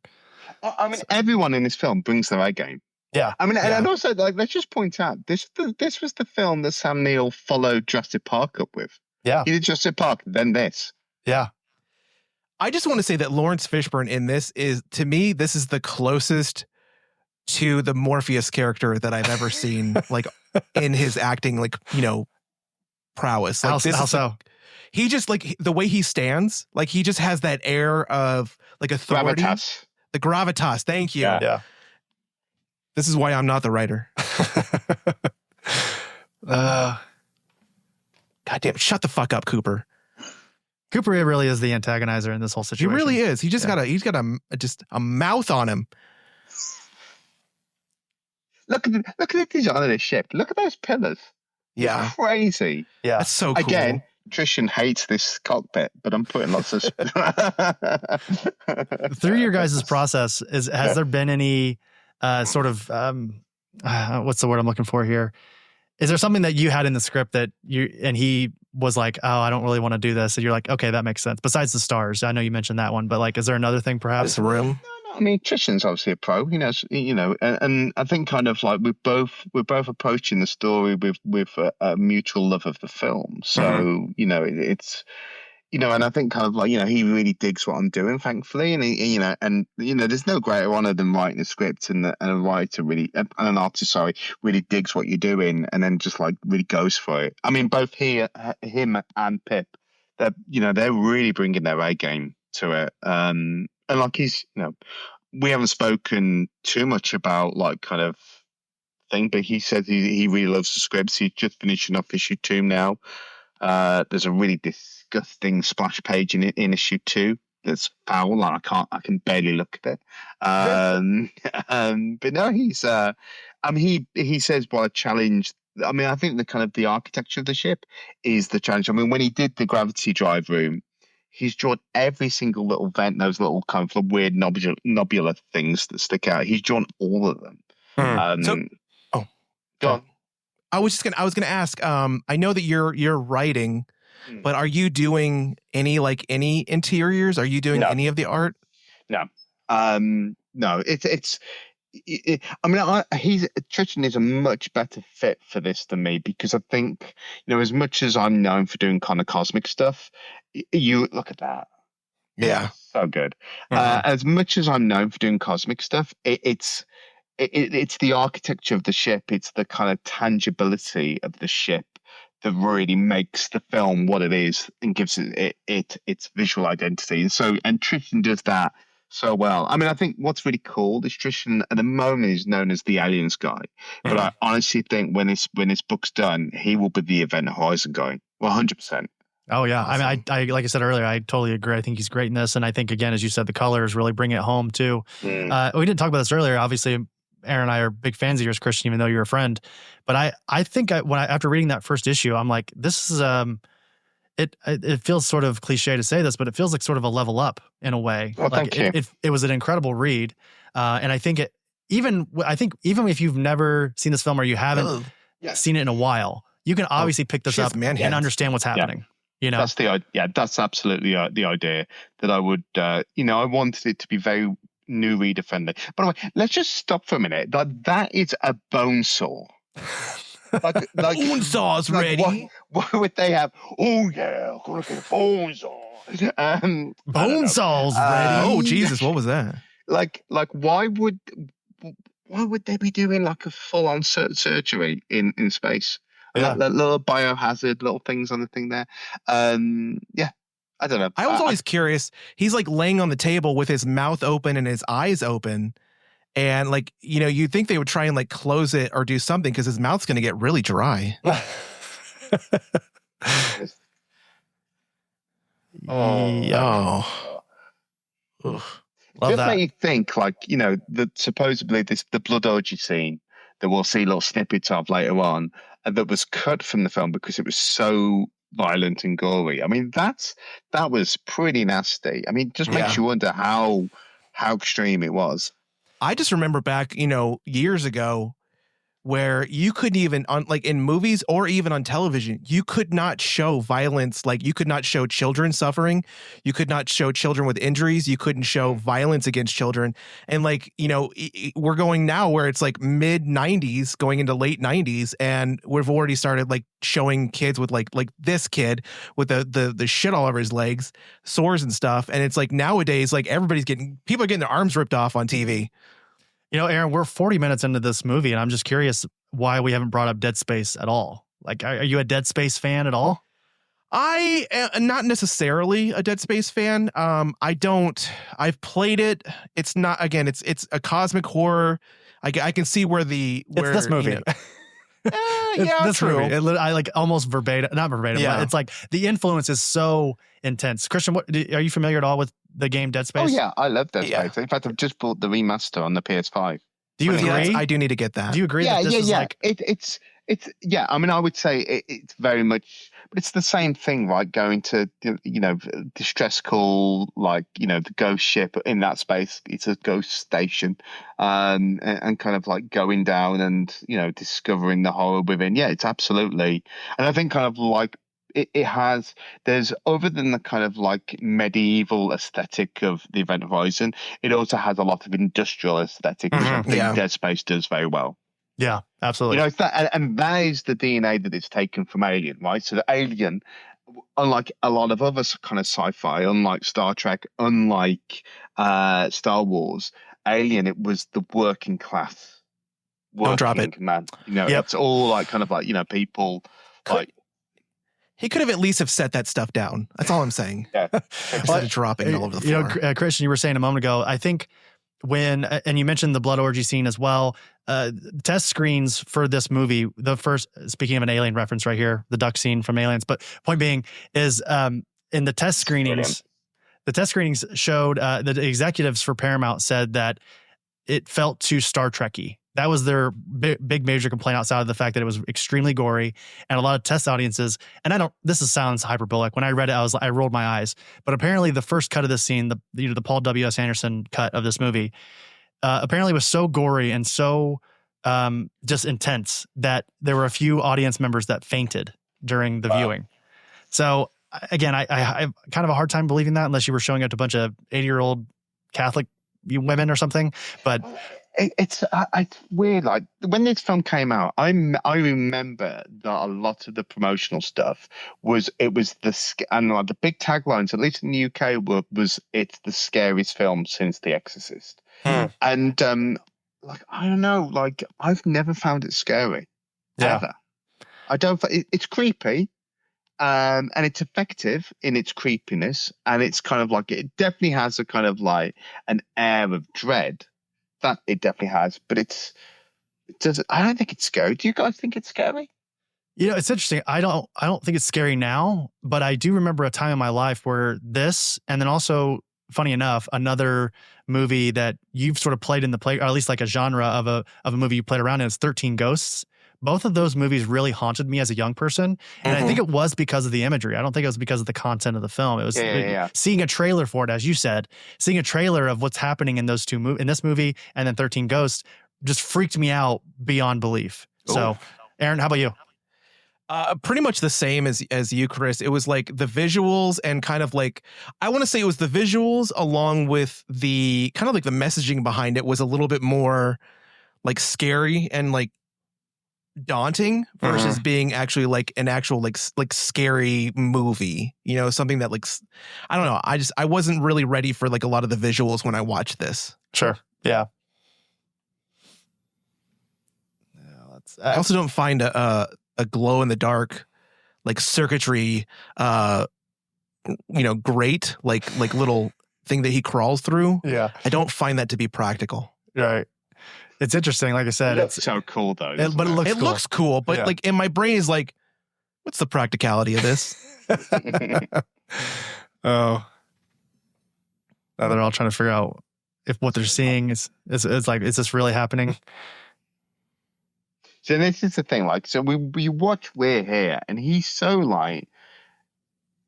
I mean, everyone in this film brings their A game. Yeah. I mean, and also, like, let's just point out, this was the film that Sam Neill followed Jurassic Park up with. Yeah. He did Jurassic Park, then this. Yeah. I just want to say that Lawrence Fishburne in this is, to me, this is the closest to the Morpheus character that I've ever seen, like in his acting, like, prowess. Like, how so? He just, like, the way he stands, like, he just has that air of, like, authority. Gravitas. The gravitas. Thank you. Yeah. This is why I'm not the writer. Goddamn! Shut the fuck up, Cooper. Cooper really is the antagonizer in this whole situation. He really is. He just got a mouth on him. Look at the design of this ship. Look at those pillars. Yeah. It's crazy. Yeah. That's so cool. Again, Trishan hates this cockpit, but I'm putting lots of... Through your guys' process, has there been any sort of, what's the word I'm looking for here? Is there something that you had in the script that he was like, oh, I don't really want to do this. And you're like, okay, that makes sense. Besides the stars. I know you mentioned that one, but like, is there another thing perhaps? This room? No, I mean, Trishan's obviously a pro, and I think kind of like we're both approaching the story with a mutual love of the film. So, and I think kind of like, he really digs what I'm doing, thankfully. And, there's no greater honor than writing a script and a writer really, and an artist, sorry, really digs what you're doing and then just like really goes for it. I mean, both him and Pip, they're really bringing their A game to it. And like we haven't spoken too much about like kind of thing, but he said he really loves the scripts. He's just finishing up issue 2 now. There's a really disgusting splash page in issue 2 that's foul. I can barely look at it. But no, he's he says what a challenge. I mean, I think the kind of the architecture of the ship is the challenge. I mean, when he did the gravity drive room, he's drawn every single little vent, those little kind of weird nobular things that stick out. He's drawn all of them. Go on. I was gonna ask. I know that you're writing, but are you doing any interiors? Are you doing any of the art? No. No. I mean, Tristan is a much better fit for this than me, because I think, as much as I'm known for doing kind of cosmic stuff, you look at that. Yeah. So good. As much as I'm known for doing cosmic stuff, it's the architecture of the ship. It's the kind of tangibility of the ship that really makes the film what it is and gives it its visual identity. And Tristan does that so well. I mean, I think what's really cool is Tristan at the moment is known as the aliens guy, but I honestly think when his book's done, he will be the Event Horizon guy. 100%. Oh yeah, awesome. I mean, I like I said earlier, I totally agree. I think he's great in this, and I think again, as you said, the colors really bring it home too. We didn't talk about this earlier. Obviously, Aaron and I are big fans of yours, Christian, even though you're a friend. But I think after reading that first issue, I'm like, this is it feels sort of cliche to say this, but it feels like sort of a level up in a way. Oh, like thank you. It was an incredible read, and I think even if you've never seen this film or you haven't seen it in a while, you can obviously pick this up and understand what's happening. Yeah. That's absolutely the idea that I would. I wanted it to be very new reader friendly. By the way, let's just stop for a minute. That is a bone saw. Like bone saw's ready. Why would they have? Oh yeah, look at bone saw. Bone saw's ready. Oh Jesus, what was that? Like why would they be doing like a full on surgery in space? Yeah. That little biohazard little things on the thing there. I don't know. I was always curious. He's like laying on the table with his mouth open and his eyes open. And like, you'd think they would try and like close it or do something because his mouth's going to get really dry. Love Just that. make you think, like, that supposedly the blood orgy scene that we'll see little snippets of later on, and that was cut from the film because it was so violent and gory. I mean, that was pretty nasty. I mean, just makes you wonder how extreme it was. I just remember back, years ago, where you couldn't even like in movies or even on television, you could not show violence. Like you could not show children suffering. You could not show children with injuries. You couldn't show violence against children. And like, we're going now where it's like mid 90s going into late 90s. And we've already started like showing kids with like this kid with the shit all over his legs, sores and stuff. And it's like nowadays, like people are getting their arms ripped off on TV. Aaron, we're 40 minutes into this movie, and I'm just curious why we haven't brought up Dead Space at all. Like, are you a Dead Space fan at all? I am not necessarily a Dead Space fan. I've played it. It's not, again, it's a cosmic horror. I can see where it's this movie. It's true. I like almost verbatim, not verbatim, but it's like the influence is so intense. Christian, are you familiar at all with the game Dead Space? Oh yeah, I love Dead Space. In fact, I've just bought the remaster on the PS5. Do you agree? I do need to get that. Do you agree that this is like... It's I mean, I would say it's very much, but it's the same thing, right? Going to, distress call, like, the ghost ship in that space. It's a ghost station, and kind of like going down and, discovering the horror within. Yeah, it's absolutely. And I think kind of like there's, other than the kind of like medieval aesthetic of the Event Horizon, it also has a lot of industrial aesthetic, which I think Dead Space does very well. Yeah, absolutely. It's that, and that is the DNA that it's taken from Alien, right? So the Alien unlike a lot of other kind of sci-fi, unlike Star Trek, unlike Star Wars, Alien, it was the working class. Don't drop it, man. It's all like kind of like people like. He could have at least have set that stuff down. That's all I'm saying. Yeah. Instead of dropping it all over the floor. Christian, you were saying a moment ago, I think and you mentioned the blood orgy scene as well, test screens for this movie, the first, speaking of an alien reference right here, the duck scene from Aliens, but point being is in the test screenings, showed the executives for Paramount said that it felt too Star Trek-y. That was their big major complaint outside of the fact that it was extremely gory, and a lot of test audiences. And sounds hyperbolic. When I read it, I rolled my eyes. But apparently, the first cut of this scene, the Paul W.S. Anderson cut of this movie, apparently was so gory and so just intense that there were a few audience members that fainted during the viewing. So again, I have kind of a hard time believing that unless you were showing it to a bunch of 80-year-old Catholic women or something. But it's weird. Like when this film came out, I remember that a lot of the promotional stuff was like the big taglines, at least in the UK, was it's the scariest film since The Exorcist. And like I don't know, like I've never found it scary ever. I don't. It's creepy. And it's effective in its creepiness, and it's kind of like it definitely has a kind of like an air of dread. That it definitely has, but I don't think it's scary. Do you guys think it's scary? It's interesting. I don't think it's scary now, but I do remember a time in my life where this, and then also, funny enough, another movie that you've sort of played in or at least like a genre of a movie you played around in, is 13 Ghosts. Both of those movies really haunted me as a young person. And I think it was because of the imagery. I don't think it was because of the content of the film. It was seeing a trailer for it, as you said, seeing a trailer of what's happening in those two in this movie and then 13 Ghosts just freaked me out beyond belief. Ooh. So, Aaron, how about you? Pretty much the same as you, Chris. It was like the visuals and kind of like, I want to say it was the visuals along with the kind of like the messaging behind it was a little bit more like scary and like daunting versus being actually like an actual like scary movie, something that like, I don't know. I wasn't really ready for like a lot of the visuals when I watched this. Sure. Yeah. I also don't find a glow in the dark, like circuitry, great, like little thing that he crawls through. Yeah. I don't find that to be practical. Right. It's interesting. Like I said, it's so cool though. But it looks cool. But like in my brain is like, what's the practicality of this? Oh, now they're all trying to figure out if what they're seeing is like, is this really happening? So this is the thing. Like, so we watch We're Here, and he's so like,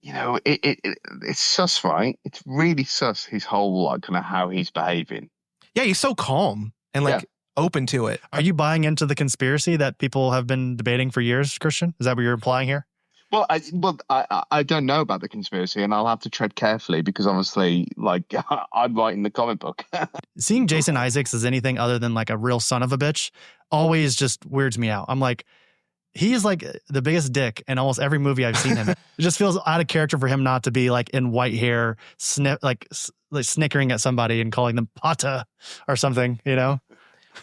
it's sus, right? It's really sus. His whole like kind of how he's behaving. Yeah, he's so calm and like open to it. Are you buying into the conspiracy that people have been debating for years, Christian? Is that what you're implying here? Well, I don't know about the conspiracy, and I'll have to tread carefully because obviously, like, I'm writing the comic book. Seeing Jason Isaacs as anything other than like a real son of a bitch always just weirds me out. I'm like, he is like the biggest dick in almost every movie I've seen him in. It just feels out of character for him not to be like in white hair, like snickering at somebody and calling them Pata or something,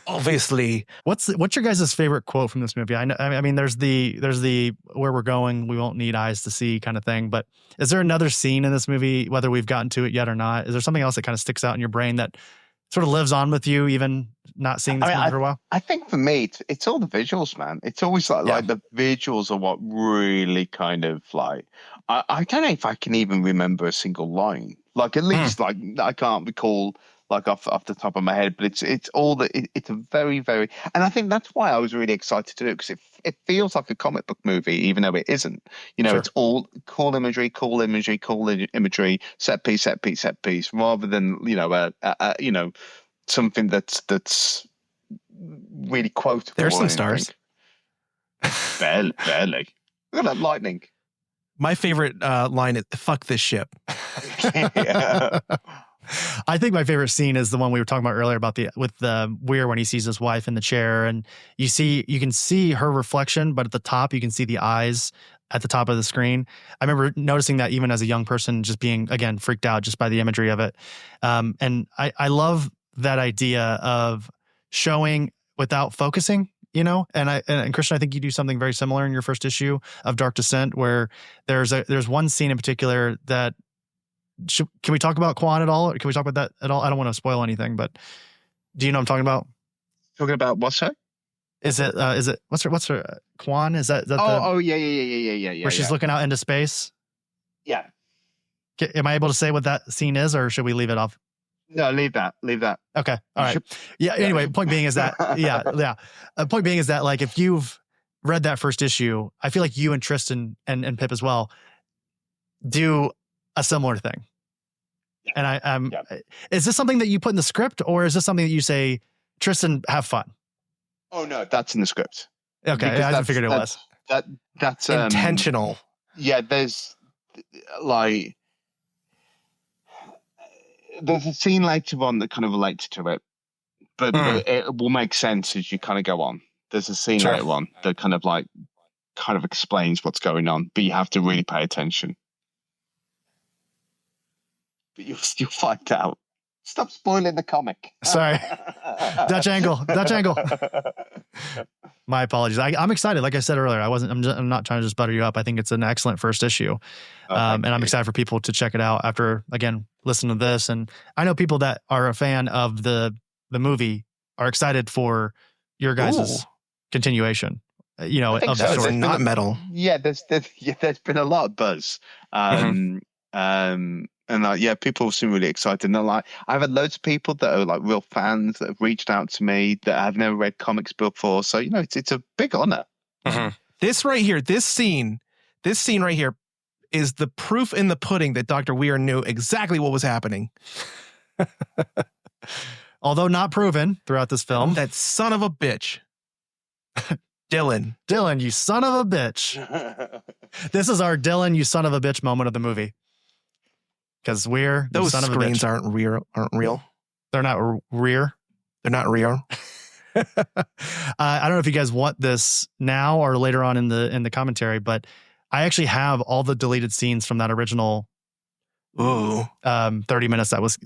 Obviously. What's your guys' favorite quote from this movie? I mean, there's the where we're going, we won't need eyes to see kind of thing. But is there another scene in this movie, whether we've gotten to it yet or not? Is there something else that kind of sticks out in your brain that sort of lives on with you, even not seeing this movie for a while? I think for me, it's all the visuals, man. It's always like the visuals are what really kind of like, I don't know if I can even remember a single line. Like at least like I can't recall like off the top of my head, but it's a very, very, and I think that's why I was really excited to do it, because it feels like a comic book movie, even though it isn't. Sure. It's all cool imagery, set piece, rather than something that's really quotable. There's some stars. Barely. Look at that lightning. My favorite line is "fuck this ship." Yeah. I think my favorite scene is the one we were talking about earlier with Weir when he sees his wife in the chair, and you can see her reflection, but at the top you can see the eyes at the top of the screen. I remember noticing that even as a young person, just being, again, freaked out just by the imagery of it. And I love that idea of showing without focusing, you know, and Christian, I think you do something very similar in your first issue of Dark Descent, where there's one scene in particular that can we talk about Quan at all? Or can we talk about that at all? I don't want to spoil anything, but do you know what I'm talking about? Talking about what's that? Is it what's her Quan? Is that Yeah. where she's looking out into space? Yeah. Am I able to say what that scene is, or should we leave it off? No, leave that. Okay. All right. Yeah. Anyway, point being is that, yeah. Point being is that, like, if you've read that first issue, I feel like you and Tristan and Pip as well do a similar thing. Yeah. And is this something that you put in the script, or is this something that you say, Tristan, have fun? Oh no, that's in the script. Okay. I just figured it was. That's intentional. Yeah. There's a scene later on that kind of relates to it, but it will make sense as you kind of go on. There's a scene later on that kind of explains what's going on, but you have to really pay attention. But you'll find out. Stop spoiling the comic. Sorry. Dutch angle. My apologies. I'm excited. Like I said earlier, I'm not trying to just butter you up. I think it's an excellent first issue. And I'm excited for people to check it out after, again, listen to this. And I know people that are a fan of the movie are excited for your guys' continuation, of the story. Not metal. Yeah, there's been a lot of buzz. And people seem really excited. And I've had loads of people that are like real fans that have reached out to me that have never read comics before. So, it's a big honor. Mm-hmm. This right here, this scene right here is the proof in the pudding that Dr. Weir knew exactly what was happening. Although not proven throughout this film. That son of a bitch. Dylan, you son of a bitch. This is our Dylan, you son of a bitch moment of the movie. Because those son screens of a bitch. aren't real. They're not rear. They're not real. I don't know if you guys want this now or later on in the commentary, but I actually have all the deleted scenes from that original 30 minutes that was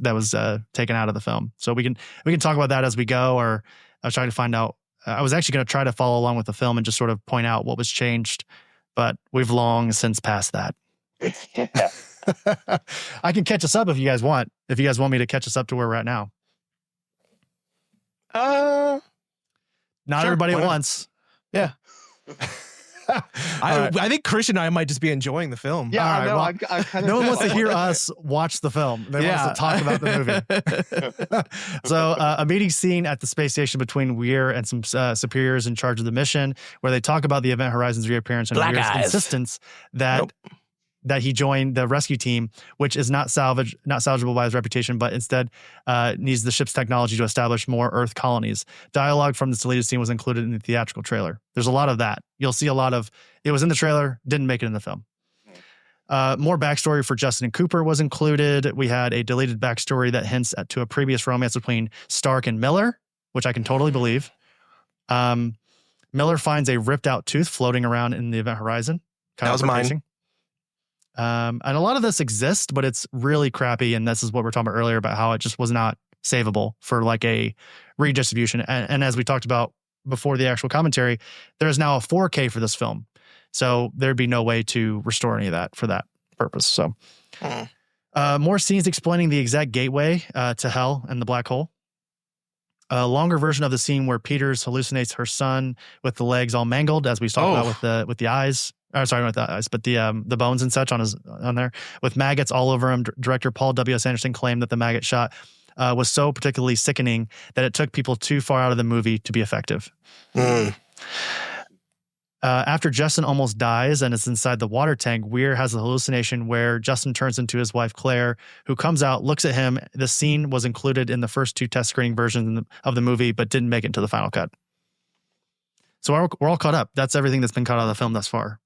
taken out of the film. So we can talk about that as we go, or I was trying to find out. I was actually going to try to follow along with the film and just sort of point out what was changed, but we've long since passed that. Yeah. I can catch us up if you guys want. If you guys want me to catch us up to where we're at now. Not sure, everybody at once. Yeah. I think Christian and I might just be enjoying the film. Yeah, right, no one wants to hear us watch the film. They want us to talk about the movie. So a meeting scene at the space station between Weir and some superiors in charge of the mission, where they talk about the Event Horizon's reappearance and Weir's insistence that he joined the rescue team, which is not salvageable by his reputation, but instead needs the ship's technology to establish more Earth colonies. Dialogue from this deleted scene was included in the theatrical trailer. There's a lot of that. You'll see a lot of, it was in the trailer, didn't make it in the film. More backstory for Justin and Cooper was included. We had a deleted backstory that hints to a previous romance between Stark and Miller, which I can totally believe. Miller finds a ripped out tooth floating around in the Event Horizon. That was mine. And a lot of this exists, but it's really crappy. And this is what we're talking about earlier about how it just was not savable for like a redistribution. And as we talked about before the actual commentary, there's now a 4K for this film. So there'd be no way to restore any of that for that purpose. So more scenes explaining the exact gateway to hell and the black hole. A longer version of the scene where Peters hallucinates her son with the legs all mangled, as we talked about with the eyes. Sorry, not the eyes, but the bones and such on there with maggots all over him. Director Paul W.S. Anderson claimed that the maggot shot was so particularly sickening that it took people too far out of the movie to be effective. After Justin almost dies and is inside the water tank, Weir has a hallucination where Justin turns into his wife, Claire, who comes out, looks at him. The scene was included in the first 2 test screening versions of the movie, but didn't make it into the final cut. So we're all caught up. That's everything that's been cut out of the film thus far.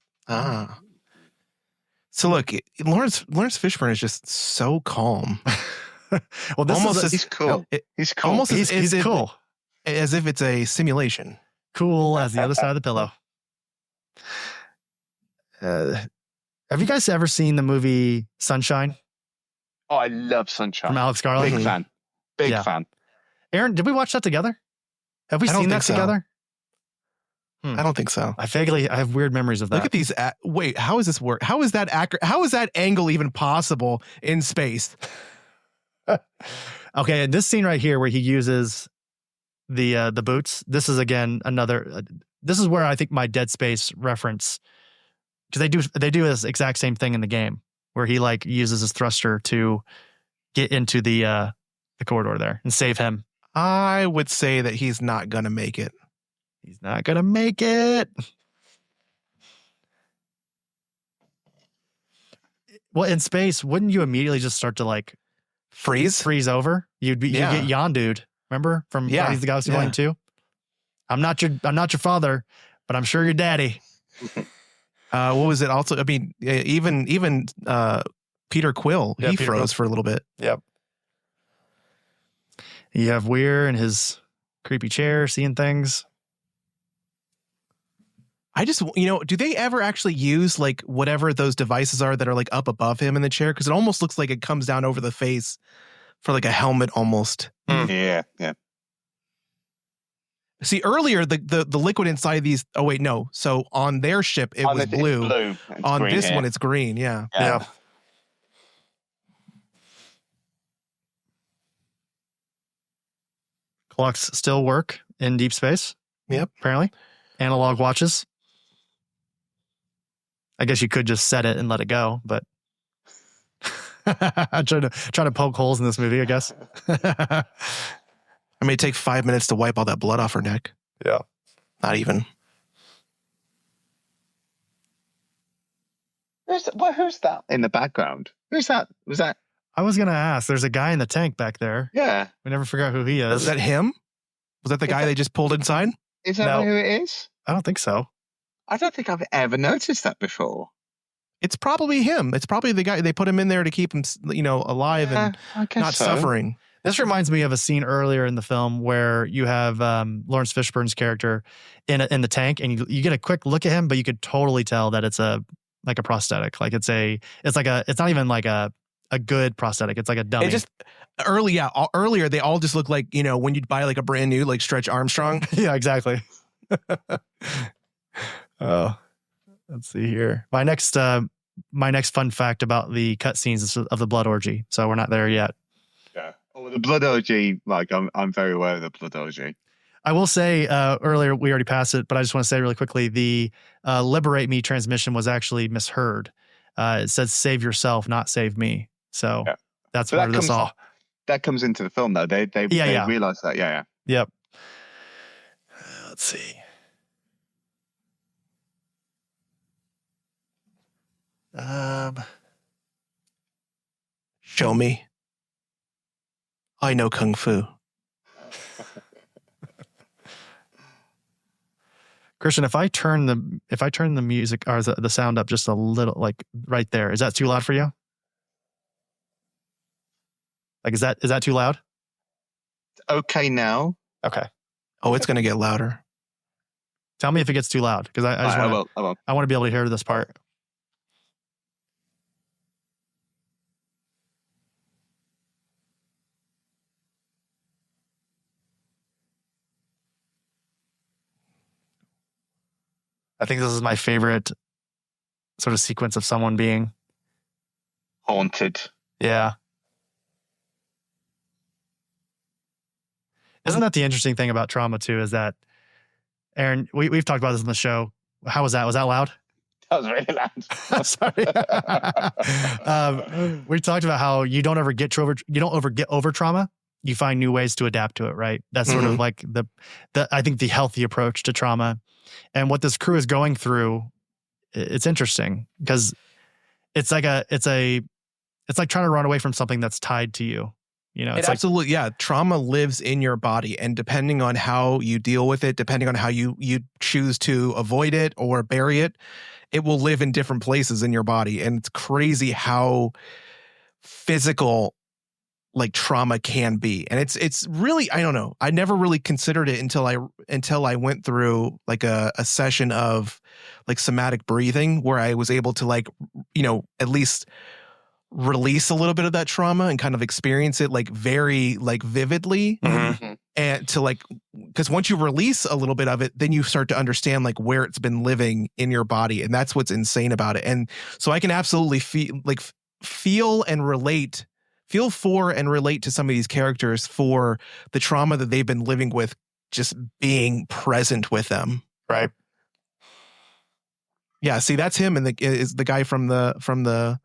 So look, Lawrence Fishburne is just so calm. Well, this he's cool. He's cool. Almost he's cool. As if it's a simulation. Cool as the other side of the pillow. Have you guys ever seen the movie Sunshine Oh, I love Sunshine. from Alex Garland? Big fan. Big Yeah. fan. Aaron, did we watch that together? Have we I don't seen that think so. together? I don't think so. I have weird memories of that. Look at these. Wait, how does this work? How is that accurate? How is that angle even possible in space? Okay, and this scene right here where he uses the boots. This is again another. This is where I think my Dead Space reference, because they do this exact same thing in the game where he like uses his thruster to get into the corridor there and save him. I would say that he's not gonna make it. He's not gonna make it. Well, in space, wouldn't you immediately just start to like freeze over? You'd Yeah. get Yondu'd. Remember from Yeah. Guardians of the Galaxy Yeah. Volume 2? I'm not your father, but I'm sure your daddy. What was it? Also, I mean, even Peter Quill, Yeah, he Peter froze for a little bit. Yep. You have Weir in his creepy chair, seeing things. I just, do they ever actually use like whatever those devices are that are like up above him in the chair? Because it almost looks like it comes down over the face for like a helmet almost. Yeah. See, earlier the liquid inside these. Oh wait, no. So on their ship it was It's blue. It's On green this here. one it's green. Yeah. Yeah. Clocks still work in deep space. Yep. Apparently. Analog watches. I guess you could just set it and let it go, but I'm trying to poke holes in this movie, I guess. I may take 5 minutes to wipe all that blood off her neck. Yeah. Not even. Who's that in the background? Who's that? Was that? I was going to ask, there's a guy in the tank back there. Yeah. We never forgot who he Was is. that him? Was that the guy they just pulled inside? Is that No. who it is? I don't think so. I don't think I've ever noticed that before. It's probably him. It's probably the guy. They put him in there to keep him, alive and I guess not so. suffering. This reminds me of a scene earlier in the film where you have Lawrence Fishburne's character in the tank, and you get a quick look at him, but you could totally tell that it's a prosthetic. Like it's not even like a good prosthetic. It's like a dummy. It just earlier they all just look like when you'd buy like a brand new like Stretch Armstrong. Yeah, exactly. Oh, let's see here. My next fun fact about the cutscenes of the blood orgy. So we're not there yet. Yeah. Oh, the blood orgy. Like I'm very aware of the blood orgy. I will say earlier we already passed it, but I just want to say really quickly the "Liberate Me" transmission was actually misheard. It says "Save yourself," not "Save me." So Yeah. that's But where this all. That comes into the film though. They realize that. Yeah. Yep. Let's see. Show me. I know kung fu. Christian, if I turn the music or the sound up just a little, like right there, is that too loud for you? Like, is that too loud? Okay now. Okay. Oh, it's gonna get louder. Tell me if it gets too loud, because I just I want will. to be able to hear this part. I think this is my favorite sort of sequence of someone being Haunted. Yeah. Isn't that the interesting thing about trauma too, is that, Aaron, we've talked about this on the show. How was that? Was that loud? That was really loud. Sorry. We talked about how you don't ever get over trauma. You find new ways to adapt to it, right? That's sort of like the I think the healthy approach to trauma. And what this crew is going through, it's interesting because it's like trying to run away from something that's tied to you. It's Absolutely, yeah. Trauma lives in your body, and depending on how you deal with it, depending on how you choose to avoid it or bury it, it will live in different places in your body. And it's crazy how physical like trauma can be. And it's really, I don't know. I never really considered it until I went through like a session of like somatic breathing where I was able to like, at least release a little bit of that trauma and kind of experience it like very like vividly. Mm-hmm. And to like, because once you release a little bit of it, then you start to understand like where it's been living in your body. And that's what's insane about it. And so I can absolutely feel for and relate to some of these characters for the trauma that they've been living with, just being present with them. Right. Yeah. See, that's him. And is the guy from the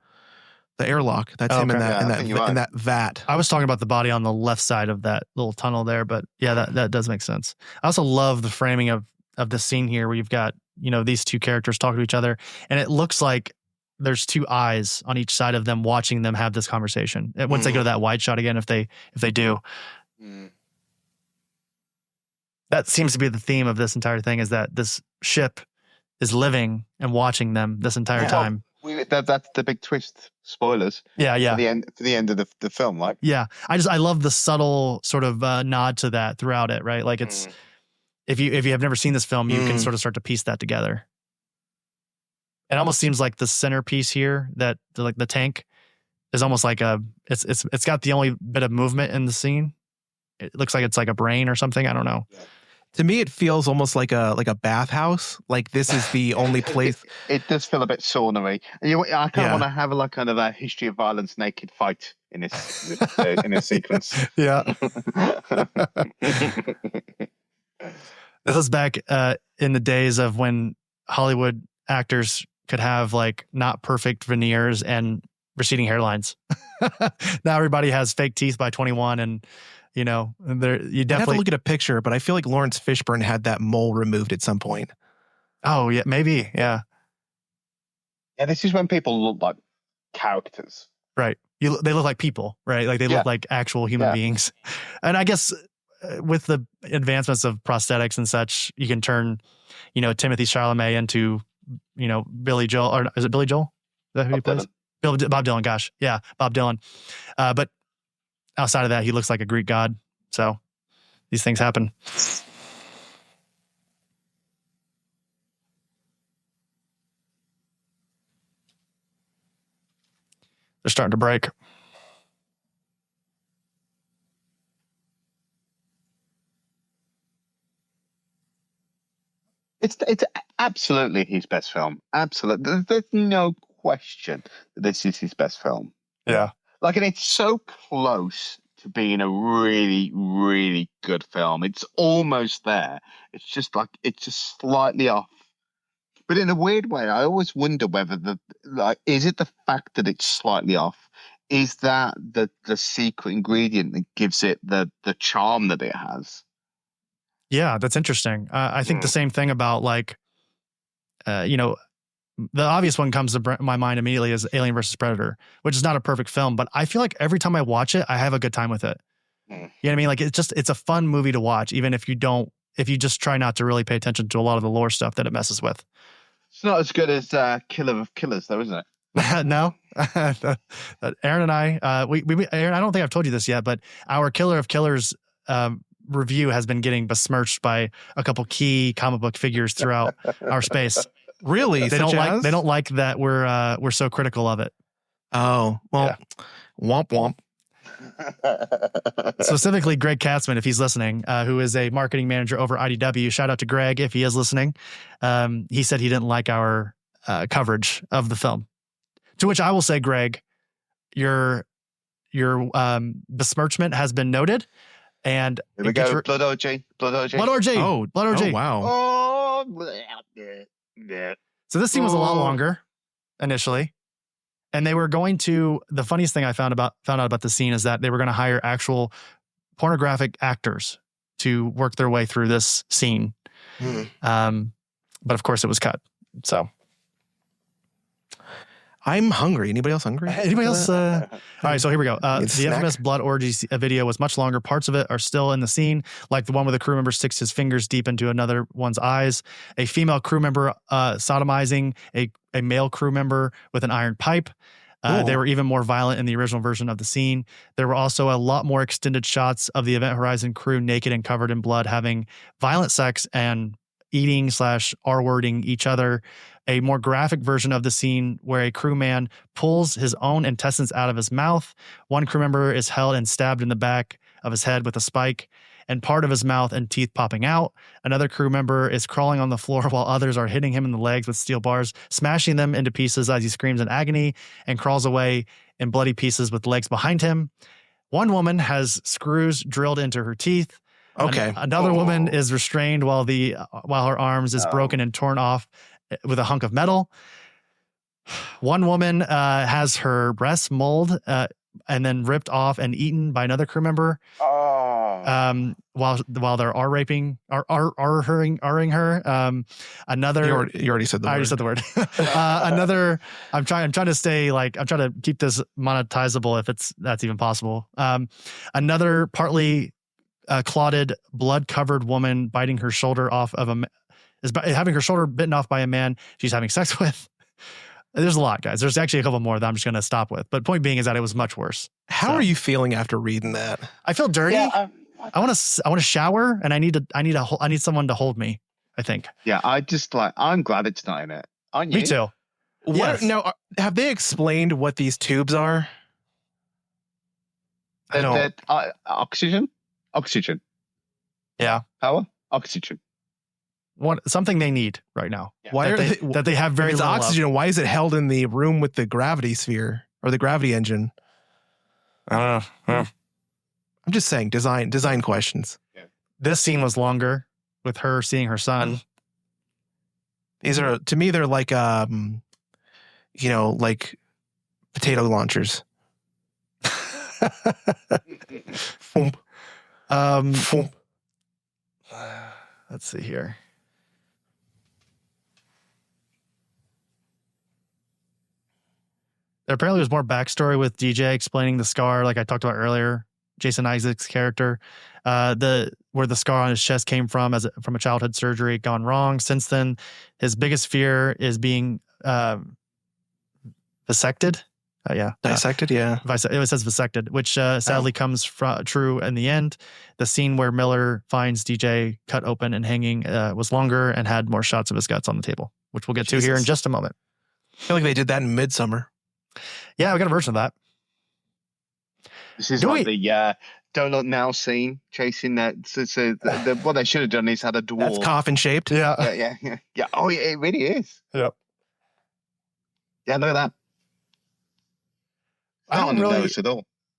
airlock. That's him in that vat. I was talking about the body on the left side of that little tunnel there, but yeah, that does make sense. I also love the framing of the scene here where you've got, these two characters talking to each other, and it looks like there's two eyes on each side of them watching them have this conversation. And once they go to that wide shot again, if they do. That seems to be the theme of this entire thing, is that this ship is living and watching them this entire time. That's the big twist. Spoilers. Yeah. For the end of the film, like. Yeah, I love the subtle sort of nod to that throughout it, right? Like it's if you have never seen this film, you can sort of start to piece that together. It almost seems like the centerpiece here, that like the tank, is almost like it's got the only bit of movement in the scene. It looks like it's like a brain or something. I don't know. Yeah. To me, it feels almost like a bathhouse. Like this is the only place. It does feel a bit saunery. I kind of want to have a kind of a history of violence naked fight in this in this sequence. Yeah. This is back in the days of when Hollywood actors could have like not perfect veneers and receding hairlines. Now everybody has fake teeth by 21, and you definitely have to look at a picture, but I feel like Lawrence Fishburne had that mole removed at some point. Oh yeah, maybe. Yeah. Yeah, this is when people look like characters. Right. They look like people, right? Like they look like actual human beings. And I guess with the advancements of prosthetics and such, you can turn, Timothy Chalamet into, Billy Joel, or is it Billy Joel? Is that who he plays? Bob Dylan. Gosh. Yeah. Bob Dylan. But outside of that, he looks like a Greek god. So these things happen. They're starting to break. It's absolutely his best film. Absolutely. There's no question that this is his best film. Yeah. Like, and it's so close to being a really, really good film. It's almost there. It's just slightly off. But in a weird way, I always wonder whether is it the fact that it's slightly off? Is that the secret ingredient that gives it the charm that it has? Yeah, that's interesting. I think the same thing about the obvious one comes to my mind immediately is Alien versus Predator, which is not a perfect film, but I feel like every time I watch it, I have a good time with it. You know what I mean? Like it's a fun movie to watch, even if you just try not to really pay attention to a lot of the lore stuff that it messes with. It's not as good as Killer of Killers, though, isn't it? No. Aaron and I, Aaron, I don't think I've told you this yet, but our Killer of Killers review has been getting besmirched by a couple key comic book figures throughout our space. Really? They don't like that we're so critical of it. Oh, well, womp womp. Specifically Greg Katzman, if he's listening, who is a marketing manager over IDW. Shout out to Greg if he is listening. He said he didn't like our coverage of the film. To which I will say, Greg, your besmirchment has been noted. And here we go. Blood orgy. Oh, wow. Oh, yeah. So this scene was a lot longer initially. And they were going to, the funniest thing I found out about the scene is that they were going to hire actual pornographic actors to work their way through this scene. But of course it was cut. So I'm hungry. Anybody else hungry? Anybody else? All right, so here we go. The infamous blood orgy video was much longer. Parts of it are still in the scene, like the one where the crew member sticks his fingers deep into another one's eyes, a female crew member sodomizing a male crew member with an iron pipe, They were even more violent in the original version of the scene. There were also a lot more extended shots of the Event Horizon crew naked and covered in blood, having violent sex and eating / R-wording each other. A more graphic version of the scene where a crewman pulls his own intestines out of his mouth. One crew member is held and stabbed in the back of his head with a spike and part of his mouth and teeth popping out. Another crew member is crawling on the floor while others are hitting him in the legs with steel bars, smashing them into pieces as he screams in agony and crawls away in bloody pieces with legs behind him. One woman has screws drilled into her teeth. Okay. Another woman is restrained while her arms is broken and torn off with a hunk of metal. One woman has her breasts mauled and then ripped off and eaten by another crew member. While they're R-raping, R-ing her. Another. You already said the word. I already said the word. Another. I'm trying to stay I'm trying to keep this monetizable if that's even possible. Another partly clotted, blood-covered woman biting her shoulder off of having her shoulder bitten off by a man she's having sex with. There's a lot, guys. There's actually a couple more that I'm just going to stop with. But point being is that it was much worse. How are you feeling after reading that? I feel dirty. Yeah, I want to shower, and I need someone to hold me, I think. Yeah, I'm glad it's not in it. Aren't you? Me too. Yes. Now, have they explained what these tubes are? I don't. Oxygen. Yeah. Power. Oxygen. Something they need right now. Yeah. Why that they have very it's little oxygen? of. Why is it held in the room with the gravity sphere or the gravity engine? I don't know. I'm just saying, design questions. This scene was longer with her seeing her son. These are, to me, they're like, like potato launchers. Let's see here. There apparently was more backstory with DJ explaining the scar, like I talked about earlier. Jason Isaacs' character, where the scar on his chest came from from a childhood surgery gone wrong. Since then, his biggest fear is being vasected. Dissected, yeah. It says vasected, which sadly comes true in the end. The scene where Miller finds DJ cut open and hanging was longer and had more shots of his guts on the table, which we'll get to here in just a moment. I feel like they did that in Midsummer. Yeah, we got a version of that. This is the Don't Look Now scene, chasing that. So what they should have done is had a dwarf. That's coffin shaped. Yeah. Yeah. Oh, it really is. Yep. Yeah, look at that.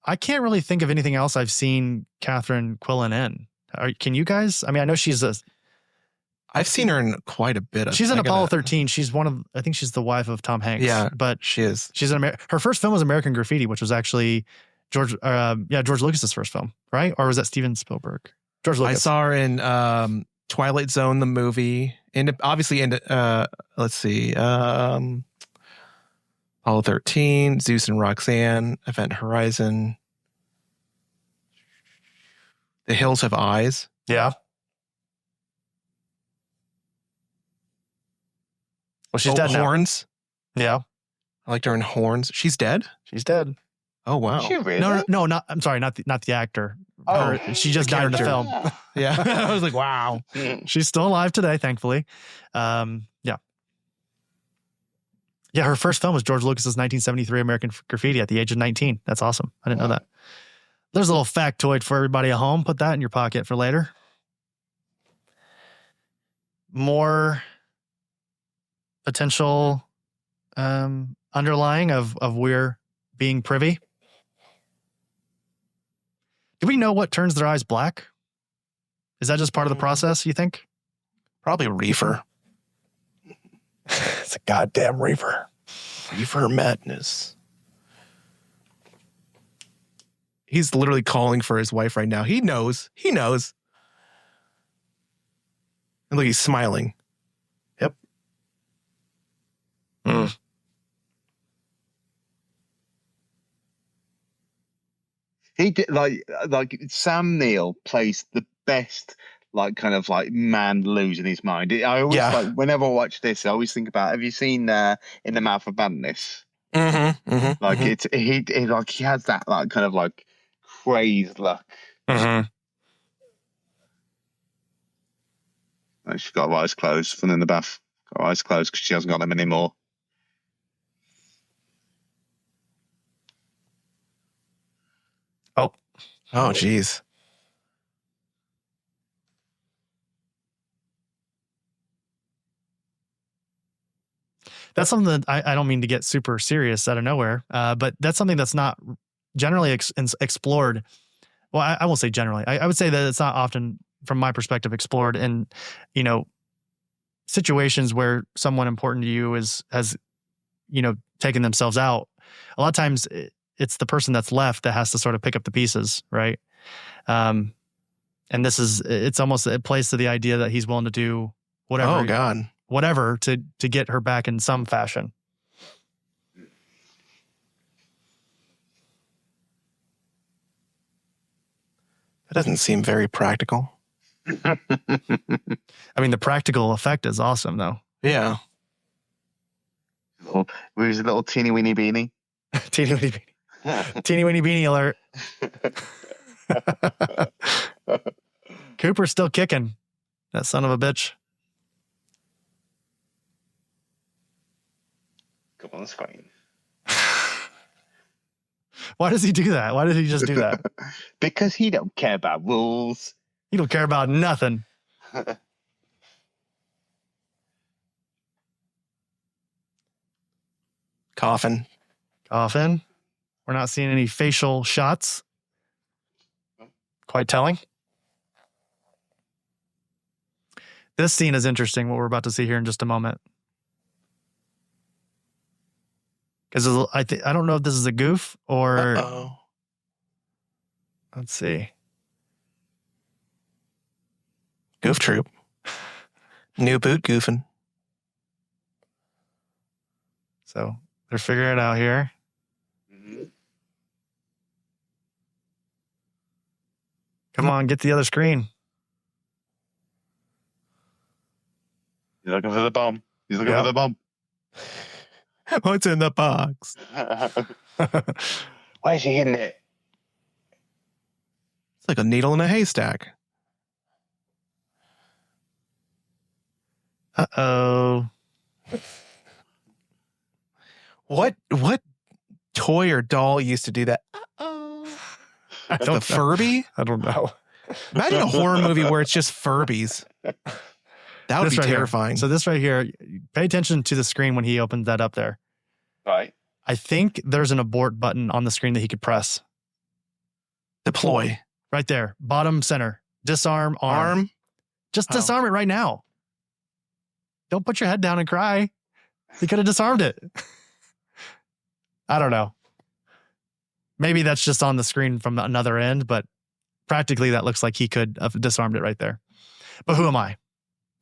I can't really think of anything else I've seen Catherine Quillen in. Can you guys? I mean, I know I've seen her in quite a bit. She's in Apollo 13. She's I think she's the wife of Tom Hanks. Yeah, but she is. She's her first film was American Graffiti, which was actually George Lucas's first film, right? Or was that Steven Spielberg? George Lucas. I saw her in Twilight Zone, the movie, and obviously in let's see, Apollo 13, Zeus and Roxanne, Event Horizon, The Hills Have Eyes. Yeah. Well, she's dead now. Horns. Yeah. I liked her in Horns. She's dead? She's dead. Oh, wow. Is she really? No, not. I'm sorry, not the actor. Oh, she just died in the film. Yeah. I was like, wow. She's still alive today, thankfully. Yeah. Yeah, her first film was George Lucas's 1973 American Graffiti at the age of 19. That's awesome. I didn't know that. There's a little factoid for everybody at home. Put that in your pocket for later. More potential underlying of we're being privy. Do we know what turns their eyes black? Is that just part of the process, you think? Probably reefer. It's a goddamn reefer. Reefer madness. He's literally calling for his wife right now. He knows. And look, he's smiling. Yep. He did like Sam Neill plays the best kind of man losing his mind. I always whenever I watch this, I always think about. Have you seen In the Mouth of Madness? Mm-hmm. Mm-hmm. Like he has that like kind of like crazed look. Mm-hmm. Like she's got her eyes closed, fun in the bath. Got her eyes closed because she hasn't got them anymore. Oh, geez. That's something that I don't mean to get super serious out of nowhere, but that's something that's not generally explored. Well, I won't say generally. I would say that it's not often, from my perspective, explored in, situations where someone important to you has taken themselves out. A lot of times it's the person that's left that has to sort of pick up the pieces, right? And it's almost, it plays to the idea that he's willing to do whatever. Oh, God. Whatever to get her back in some fashion. That doesn't seem very practical. I mean, the practical effect is awesome, though. Yeah. Where's a little teeny weeny beanie? Teeny weeny beanie. Teeny weeny beanie alert. Cooper's still kicking. That son of a bitch. Come on the screen. Why does he do that? Why did he just do that? Because he don't care about rules. He don't care about nothing. Coffin. We're not seeing any facial shots. Quite telling. This scene is interesting, what we're about to see here in just a moment. Because I don't know if this is a goof or... Uh-oh. Let's see. Goof troop. New boot goofing. So they're figuring it out here. Mm-hmm. Come on, get to the other screen. He's looking for the bomb. He's looking for the bomb. What's in the box? Why is he hitting it? It's like a needle in a haystack. Uh-oh. What toy or doll used to do that? Uh-oh. The Furby? I don't know. Imagine a horror movie where it's just Furbies. That would This be right here. terrifying. So this right here, pay attention to the screen when he opens that up there. Right. I think there's an abort button on the screen that he could press. Deploy. Right there. Bottom center. Disarm arm. Just disarm it right now. Don't put your head down and cry. He could have disarmed it. I don't know. Maybe that's just on the screen from another end, but practically that looks like he could have disarmed it right there. But who am I?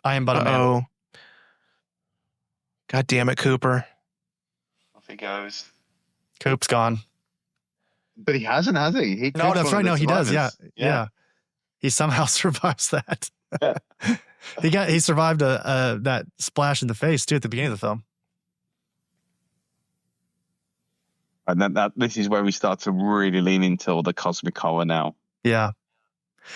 I am but a man. Oh. God damn it, Cooper. Off he goes. Coop's gone. But he hasn't, has he? No, that's right. No, he does. Yeah. He somehow survives that. He survived that splash in the face too at the beginning of the film. And then this is where we start to really lean into the cosmic horror now. Yeah.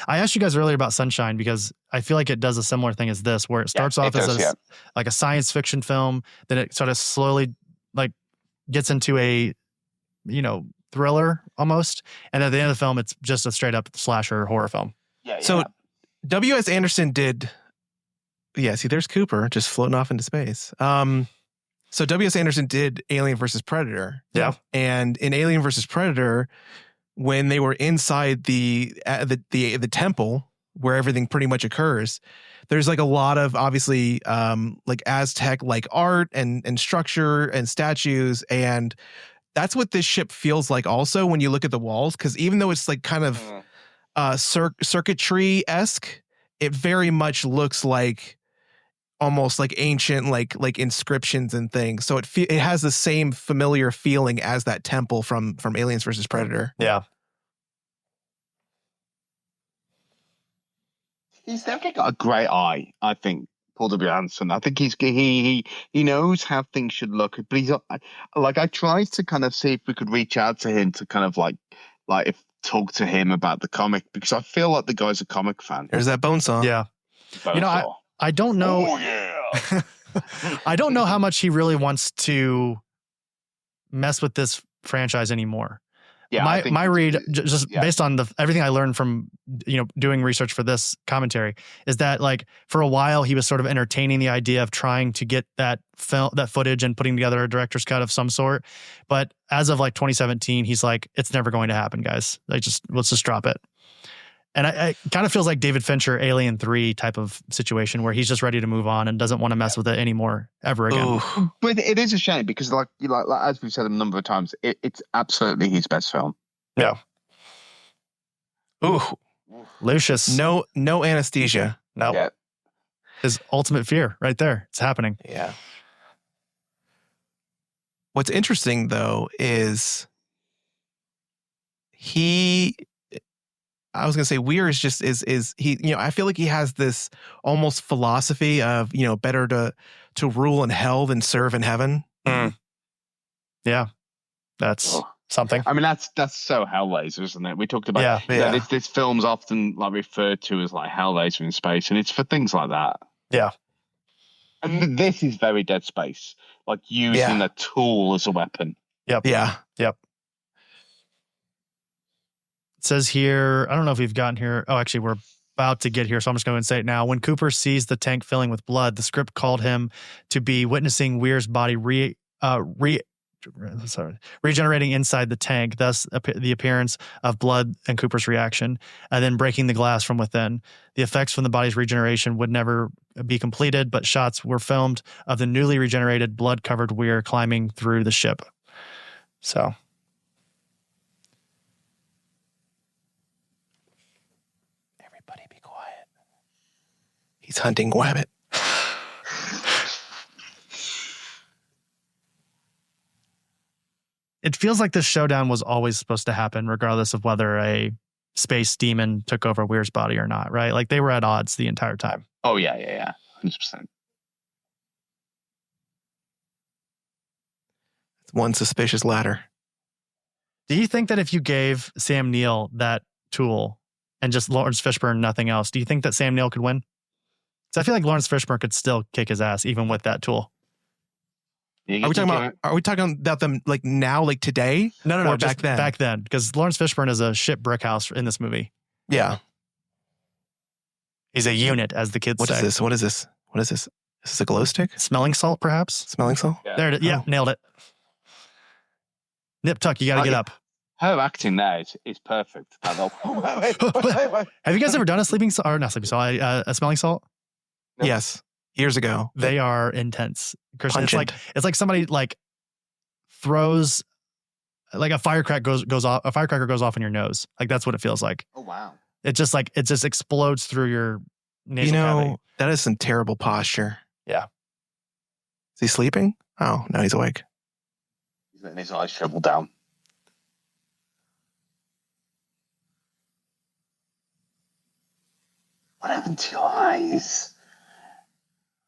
I asked you guys earlier about Sunshine because I feel like it does a similar thing as this, where it starts off as like a science fiction film, then it sort of slowly like gets into a, thriller almost. And at the end of the film, it's just a straight up slasher horror film. Yeah. So W.S. Anderson did, see, there's Cooper just floating off into space. So W.S. Anderson did Alien versus Predator. Yeah. And in Alien versus Predator, when they were inside the temple where everything pretty much occurs, there's like a lot of obviously like Aztec like art and structure and statues, and that's what this ship feels like also when you look at the walls, because even though it's like kind of circuitry-esque, it very much looks like almost like ancient like inscriptions and things. So it has the same familiar feeling as that temple from Aliens versus Predator. Yeah. He's definitely got a great eye, I think. Paul W. Anderson. I think he knows how things should look. But he's like, I tried to kind of see if we could reach out to him to kind of like if talk to him about the comic, because I feel like the guy's a comic fan. There's that bone saw. Yeah. You know, I don't know. Oh yeah. I don't know how much he really wants to mess with this franchise anymore. Yeah, my read, just based on everything I learned from doing research for this commentary, is that like for a while he was sort of entertaining the idea of trying to get that footage and putting together a director's cut of some sort. But as of like 2017, he's like, it's never going to happen, guys. Like, let's just drop it. And I kind of feels like David Fincher, Alien 3 type of situation where he's just ready to move on and doesn't want to mess with it anymore ever again. Ooh. But it is a shame because like as we've said a number of times, it's absolutely his best film. Yeah. Ooh. Lucius. No anesthesia. No. Yeah. His ultimate fear right there. It's happening. Yeah. What's interesting though is I was gonna say Weir is just is he, I feel like he has this almost philosophy of, better to rule in hell than serve in heaven. Mm. Yeah. That's something. I mean, that's so Hellraiser, isn't it? We talked about that. This film's often like referred to as like Hellraiser in space, and it's for things like that. Yeah. And this is very Dead Space, like using a tool as a weapon. Yep. Yeah. Yep. It says here, I don't know if we've gotten here. Oh, actually, we're about to get here, so I'm just going to say it now. When Cooper sees the tank filling with blood, the script called him to be witnessing Weir's body regenerating inside the tank, thus the appearance of blood and Cooper's reaction, and then breaking the glass from within. The effects from the body's regeneration would never be completed, but shots were filmed of the newly regenerated, blood-covered Weir climbing through the ship. So... He's hunting Wabbit. It feels like this showdown was always supposed to happen, regardless of whether a space demon took over Weir's body or not, right? Like they were at odds the entire time. Oh, yeah. 100%. It's one suspicious ladder. Do you think that if you gave Sam Neill that tool and just Lawrence Fishburne, nothing else, do you think that Sam Neill could win? So I feel like Lawrence Fishburne could still kick his ass even with that tool. Are we talking about them like now, like today? No, or just back then. Back then, because Lawrence Fishburne is a shit brick house in this movie. Yeah. He's a unit, as the kids say. What is this? Is this a glow stick? Smelling salt, perhaps? Smelling salt? Yeah. There it is. Yeah, nailed it. Nip Tuck, you got to get up. Her acting there is perfect. Have you guys ever done a sleeping salt, or not sleeping salt, a smelling salt? No. Yes. Years ago. They are intense. Christian, Pungent. it's like somebody like throws like a firecracker goes off in your nose. Like that's what it feels like. Oh wow. It just explodes through your nasal cavity. That is some terrible posture. Yeah. Is he sleeping? Oh, no, he's awake. He's letting his eyes shrivel down. What happened to your eyes?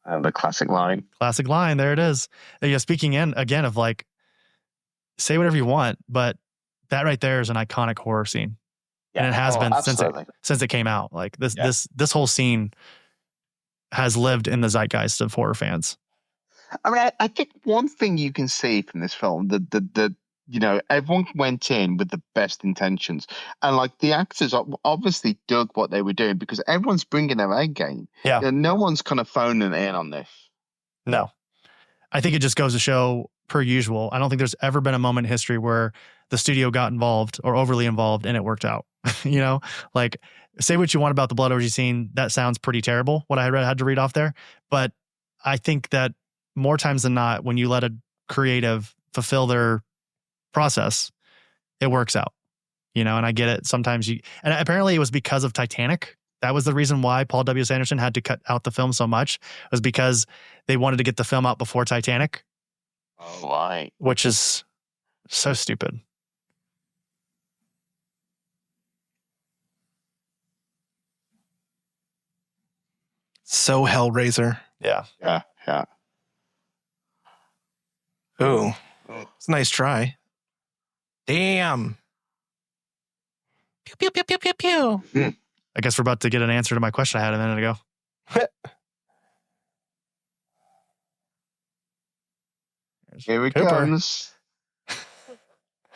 The classic line. Classic line. There it is. Yeah. Speaking again of like, say whatever you want, but that right there is an iconic horror scene, and it has been since it came out. Like this whole scene has lived in the zeitgeist of horror fans. I mean, I think one thing you can see from this film, the everyone went in with the best intentions, and like the actors obviously dug what they were doing because everyone's bringing their A game. Yeah, no one's kind of phoning in on this. No, I think it just goes to show, per usual, I don't think there's ever been a moment in history where the studio got involved or overly involved and it worked out. Like say what you want about the blood orgy scene, that sounds pretty terrible. What I had to read off there, but I think that more times than not, when you let a creative fulfill their process, it works out, and I get it. Sometimes and apparently it was because of Titanic. That was the reason why Paul W. Sanderson had to cut out the film so much, was because they wanted to get the film out before Titanic. Oh, right. Which is so stupid. So Hellraiser. Yeah. Yeah. Oh, it's a nice try. Damn. Pew, pew, pew, pew, pew, pew. I guess we're about to get an answer to my question I had a minute ago. Here it Cooper. comes.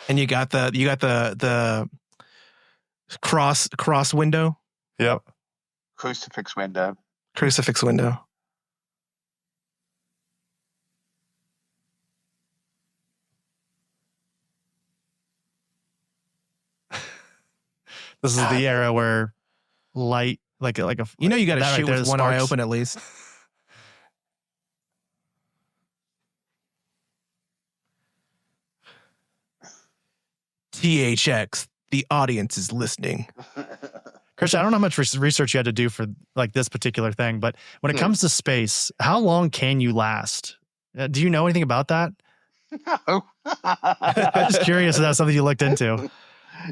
And you got the cross window, Yep. Crucifix window. crucifix window. This is the era where light, like a You know you got to that shoot there, with the one eye sparks. open at least. THX, the audience is listening. Christian, I don't know how much research you had to do for like this particular thing, but when it comes to space, how long can you last? Do you know anything about that? No. I'm just curious if that's something you looked into.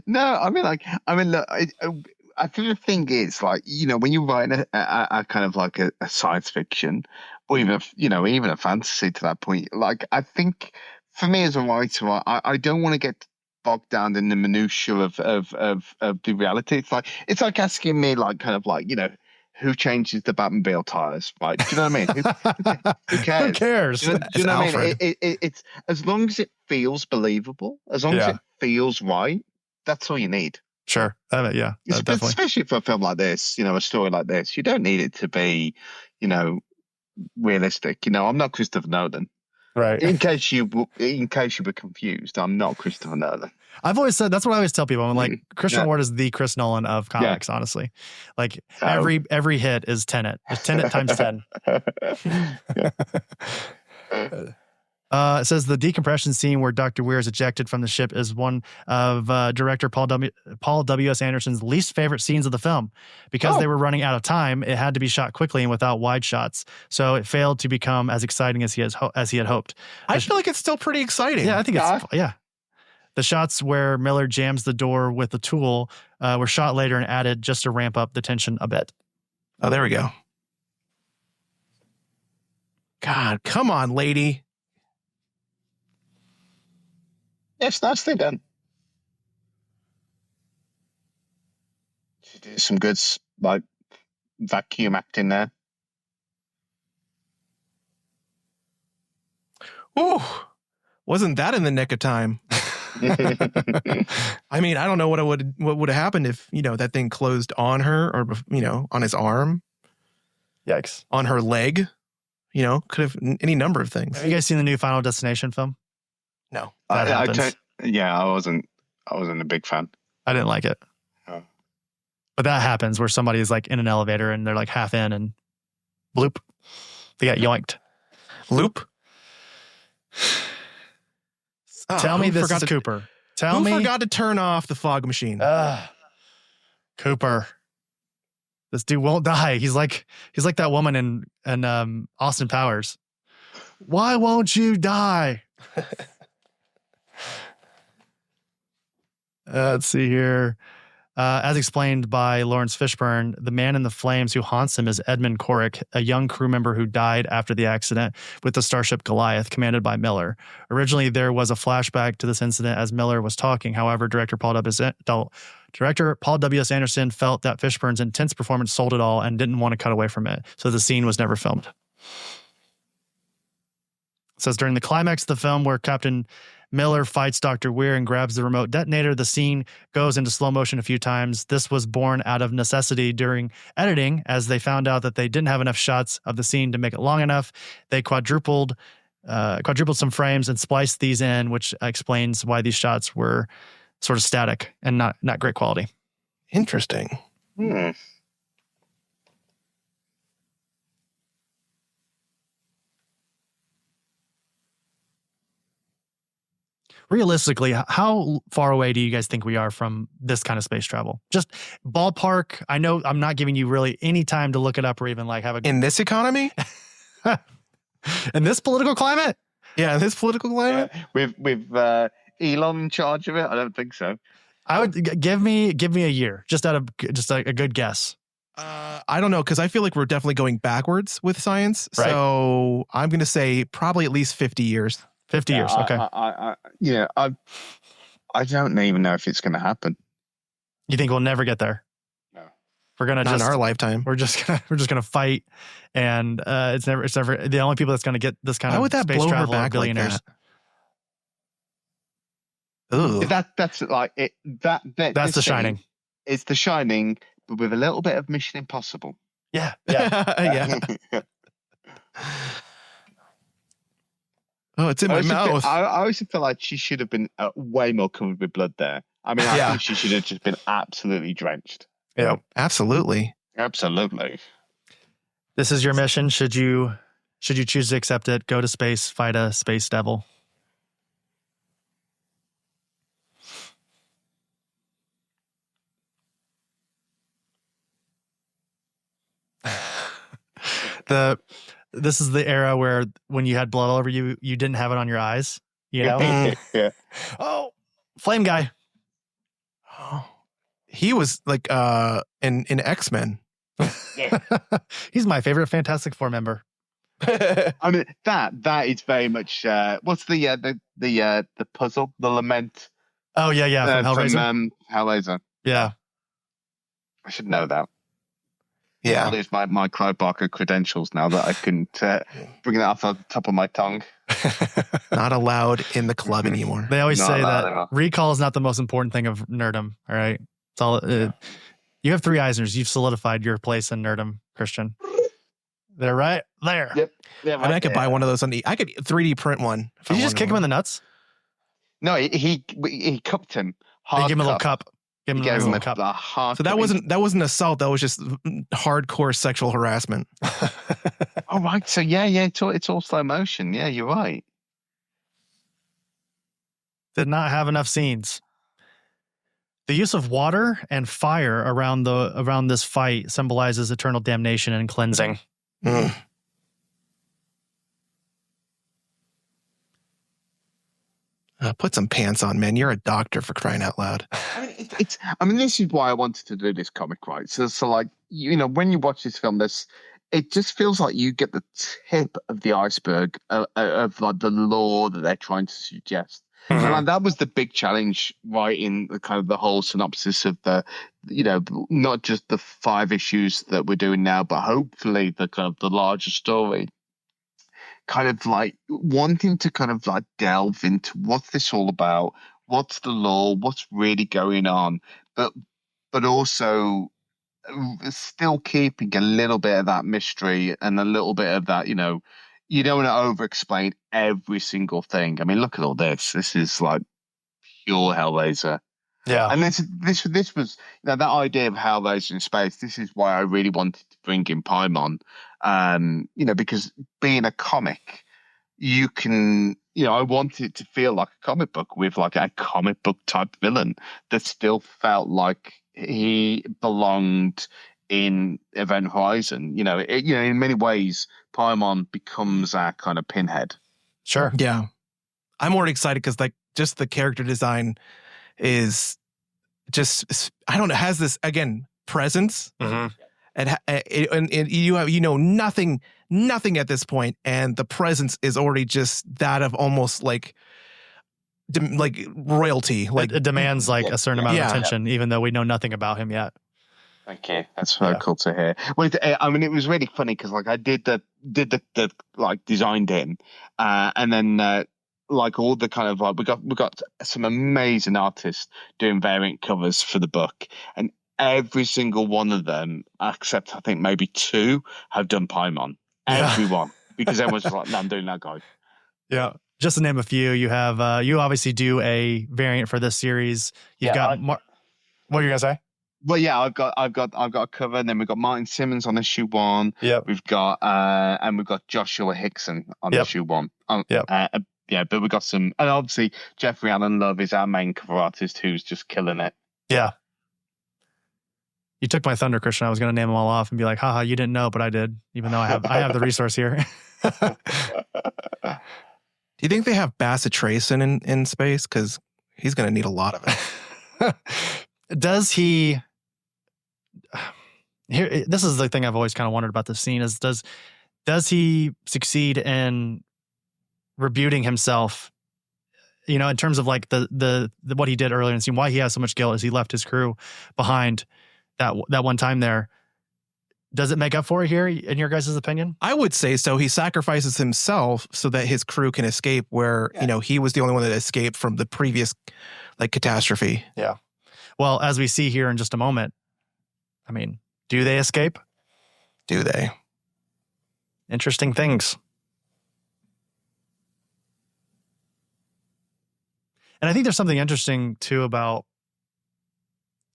No, look, I think the thing is, like, when you write a kind of like a science fiction, or even even a fantasy to that point, like, I think for me as a writer, I don't want to get bogged down in the minutiae of the reality. It's like asking me, like, kind of like, who changes the Batmobile tires, right? Do you know what I mean? Who cares? Who cares? Do you know what I mean? Alfred. It's as long as it feels believable, as long as Yeah. it feels right. That's all you need. Sure. Yeah. Definitely. Especially for a film like this, a story like this, you don't need it to be, realistic. I'm not Christopher Nolan. Right. In case you were confused, I'm not Christopher Nolan. I've always said that's what I always tell people. I'm like, Christian Yeah. Ward is the Chris Nolan of comics, honestly. Like every hit is Tenet. It's Tenet times 10. It says the decompression scene where Dr. Weir is ejected from the ship is one of director Paul W.S. Anderson's least favorite scenes of the film. Because they were running out of time, it had to be shot quickly and without wide shots. So it failed to become as exciting as he had hoped. I feel like it's still pretty exciting. Yeah, I think it's The shots where Miller jams the door with the tool were shot later and added just to ramp up the tension a bit. Oh, there we go. God, come on, lady. It's nicely done. She did some good like vacuum acting there. Ooh, wasn't that in the nick of time? I mean, I don't know what would have happened if that thing closed on her or on his arm, Yikes. on her leg. Could have any number of things. Have you guys seen the new Final Destination film? No. That happens. I wasn't a big fan. I didn't like it. Oh. But that happens where somebody is like in an elevator and they're like half in and bloop. They got yoinked. Loop. Tell me this is Cooper. Tell me. Who forgot to turn off the fog machine? Cooper. This dude won't die. He's like that woman in Austin Powers. Why won't you die? Let's see here. As explained by Lawrence Fishburne, the man in the flames who haunts him is Edmund Corrick, a young crew member who died after the accident with the starship Goliath, commanded by Miller. Originally, there was a flashback to this incident as Miller was talking. However, director Paul W.S. Anderson felt that Fishburne's intense performance sold it all and didn't want to cut away from it, so the scene was never filmed. It says during the climax of the film where Captain Miller fights Dr. Weir and grabs the remote detonator, the scene goes into slow motion a few times. This was born out of necessity during editing, as they found out that they didn't have enough shots of the scene to make it long enough. They quadrupled some frames and spliced these in, which explains why these shots were sort of static and not great quality. Interesting. Realistically, how far away do you guys think we are from this kind of space travel? Just ballpark. I know I'm not giving you really any time to look it up or even like have a... In this economy? In this political climate? Yeah, in this political climate? With Elon in charge of it? I don't think so. I would give me a year, just a good guess. I don't know, because I feel like we're definitely going backwards with science. Right. So I'm going to say probably at least 50 years. 50 years. Okay. I don't even know if it's going to happen. You think we'll never get there? No. We're gonna Not just in our lifetime. we're just gonna fight, and it's never the only people that's gonna get this kind Why of would that space blow her travel are back like billionaires. that? Ooh. That's like it. That's The Shining. It's The Shining, but with a little bit of Mission Impossible. Yeah. Yeah. Oh, it's in my mouth. I always feel like she should have been way more covered with blood there. I mean, I think she should have just been absolutely drenched. Yeah. Absolutely. Absolutely. This is your mission. Should you choose to accept it, go to space, fight a space devil. This is the era where when you had blood all over you, you didn't have it on your eyes. You know? Yeah. Oh, flame guy. Oh, he was like in X-Men. He's my favorite Fantastic Four member. I mean, that is very much what's the puzzle, the lament. Oh yeah, from Hellraiser. From Hellraiser. Yeah. I should know that. Yeah. I'll lose my Clive Barker credentials now that I can bring it off the top of my tongue. Not allowed in the club anymore. They always Not say allowed that anymore. recall is not the most important thing of nerdom. All right, it's all. You have 3 Eisners. You've solidified your place in nerdom, Christian. They're right there. Yep. Yeah, I mean, I could buy one of those I could 3D print one. Did you just kick him in the nuts? No, he cupped him. Did you give him a little cup. Give him He a gave little him cup. a hard So that wasn't assault. That was just hardcore sexual harassment. Oh right. So yeah. It's all slow motion. Yeah, you're right. Did not have enough scenes. The use of water and fire around this fight symbolizes eternal damnation and cleansing. Mm. Put some pants on, man. You're a doctor, for crying out loud. I mean, this is why I wanted to do this comic, right? So like, when you watch this film, it just feels like you get the tip of the iceberg of like the lore that they're trying to suggest. Mm-hmm. And like, that was the big challenge, right? In the kind of the whole synopsis of the, not just the 5 issues that we're doing now, but hopefully the kind of the larger story. Kind of like wanting to kind of like delve into what's this all about, what's the lore, what's really going on, but also still keeping a little bit of that mystery and a little bit of that, you don't want to over-explain every single thing. I mean, look at all this. This is like pure Hellraiser. Yeah. And this was, that idea of Hellraiser in space. This is why I really wanted to bring in Paimon. Because being a comic, you can, I wanted it to feel like a comic book with like a comic book type villain that still felt like he belonged in Event Horizon. In many ways, Paimon becomes our kind of Pinhead. Sure. Yeah. I'm more excited because like just the character design is just, I don't know, has this, again, presence. Mm-hmm. And you have, nothing at this point, and the presence is already just that of almost like royalty. Like it demands like a certain amount of Yeah. attention, even though we know nothing about him yet. Thank you. That's very cool to hear. Well, I mean, it was really funny because like I did the like designed him, and then like all the kind of like we got some amazing artists doing variant covers for the book, and every single one of them, except I think maybe 2, have done Paimon. Yeah. Everyone, because everyone's just like, no, I'm doing that guy. Yeah. Just to name a few, you have you obviously do a variant for this series. You've got what are you gonna say? Well, yeah, I've got a cover, and then we've got Martin Simmons on issue 1. Yep. We've got Joshua Hickson on issue 1. Yeah, but we've got some, and obviously Jeffrey Allen Love is our main cover artist who's just killing it. Yeah. You took my thunder, Christian. I was going to name them all off and be like, haha, you didn't know, but I did, even though I have the resource here. Do you think they have Bassett Trayson in space? Because he's going to need a lot of it. Does he? here, this is the thing I've always kind of wondered about this scene is does he succeed in rebuting himself, in terms of like the what he did earlier in the scene, why he has so much guilt is he left his crew behind that one time there. Does it make up for it here, in your guys' opinion? I would say so. He sacrifices himself so that his crew can escape where, he was the only one that escaped from the previous like catastrophe. Yeah. Well, as we see here in just a moment, I mean, do they escape? Do they? Interesting things. And I think there's something interesting too about,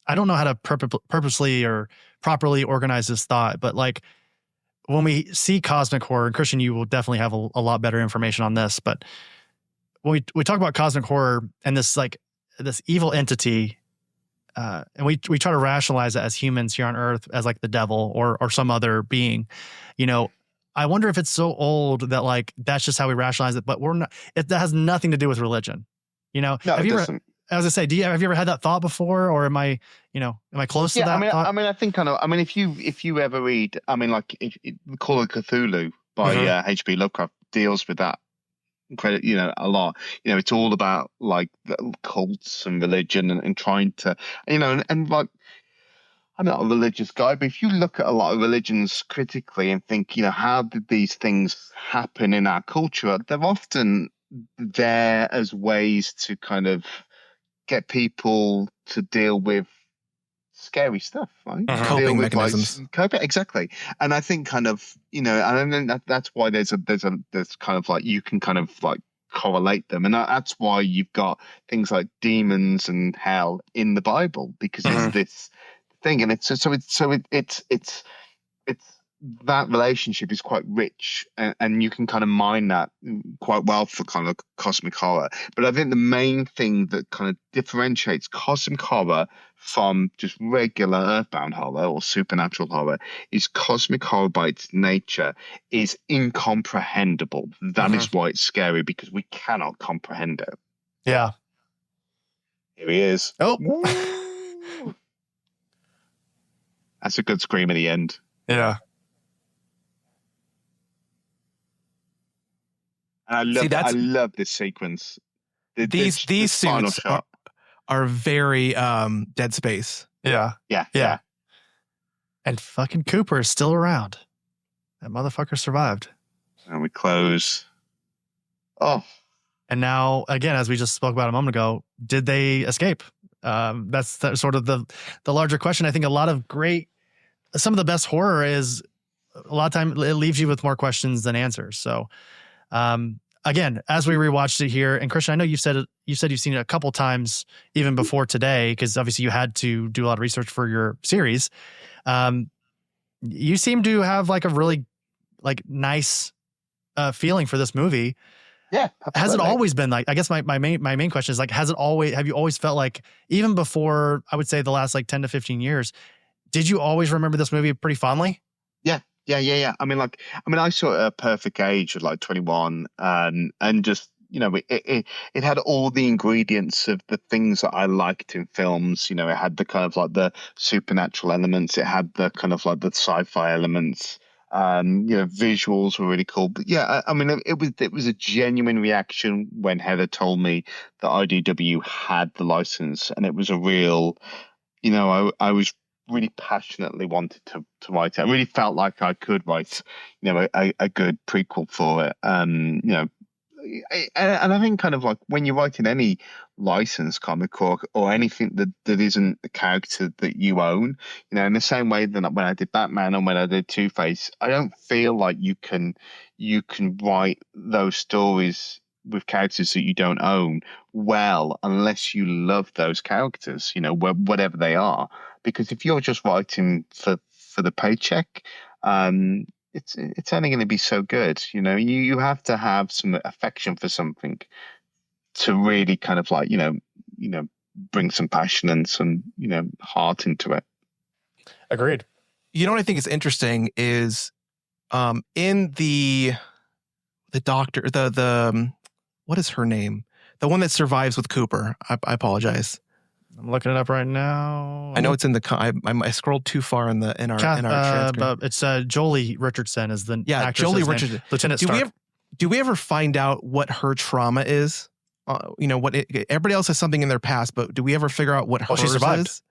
I don't know how to purposely or properly organize this thought, but like when we see cosmic horror, and Christian, you will definitely have a lot better information on this, but when we talk about cosmic horror and this evil entity, and we try to rationalize it as humans here on Earth as like the devil or some other being, I wonder if it's so old that like that's just how we rationalize it, but that has nothing to do with religion. No, have it you doesn't. I was gonna say, have you ever had that thought before, or am I close to that thought? I think if you ever read, if Call of Cthulhu by H.P. Lovecraft deals with that a lot. It's all about like the cults and religion and trying to, and like, I'm not a religious guy, but if you look at a lot of religions critically and think, how did these things happen in our culture? They're often there as ways to kind of get people to deal with scary stuff, right? Coping mechanisms. Exactly. And I think kind of, and then that's why there's kind of like, you can kind of like correlate them. And that's why you've got things like demons and hell in the Bible, because it's this thing. And it's that relationship is quite rich, and you can kind of mine that quite well for kind of cosmic horror. But I think the main thing that kind of differentiates cosmic horror from just regular earthbound horror or supernatural horror is cosmic horror by its nature is incomprehensible. That is why it's scary, because we cannot comprehend it. Yeah. Here he is. Oh. That's a good scream at the end. Yeah. And I love this sequence. These suits are very Dead Space. Yeah. Yeah. And fucking Cooper is still around. That motherfucker survived. And we close. Oh. And now, again, as we just spoke about a moment ago, did they escape? That's sort of the larger question. I think some of the best horror is a lot of time it leaves you with more questions than answers. So, again, as we rewatched it here, and Christian, I know you said you've seen it a couple times even before today, because obviously you had to do a lot of research for your series. You seem to have like a really like nice feeling for this movie. Yeah. Absolutely. Has it always been like, I guess my main question is like, have you always felt like, even before I would say the last like 10 to 15 years, did you always remember this movie pretty fondly? Yeah. I saw it at a perfect age of like 21, and just, it had all the ingredients of the things that I liked in films. It had the kind of like the supernatural elements. It had the kind of like the sci-fi elements. Visuals were really cool. But yeah, it was a genuine reaction when Heather told me that IDW had the license, and it was a real, I was really passionately wanted to write it. I really felt like I could write, a good prequel for it. And I think kind of like when you're writing any licensed comic or anything that isn't a character that you own, in the same way that when I did Batman and when I did Two-Face, I don't feel like you can write those stories with characters that you don't own well, unless you love those characters, whatever they are. Because if you're just writing for the paycheck, it's only going to be so good. You have to have some affection for something to really kind of like, bring some passion and some, heart into it. Agreed. What I think is interesting is in the doctor, the what is her name? The one that survives with Cooper. I apologize. I'm looking it up right now. I know it's in the. I scrolled too far in our transcript. But it's Jolie Richardson is the actress. Jolie Richardson, Lieutenant Stark. Do we ever find out what her trauma is? Everybody else has something in their past, but do we ever figure out what hers she survived. is?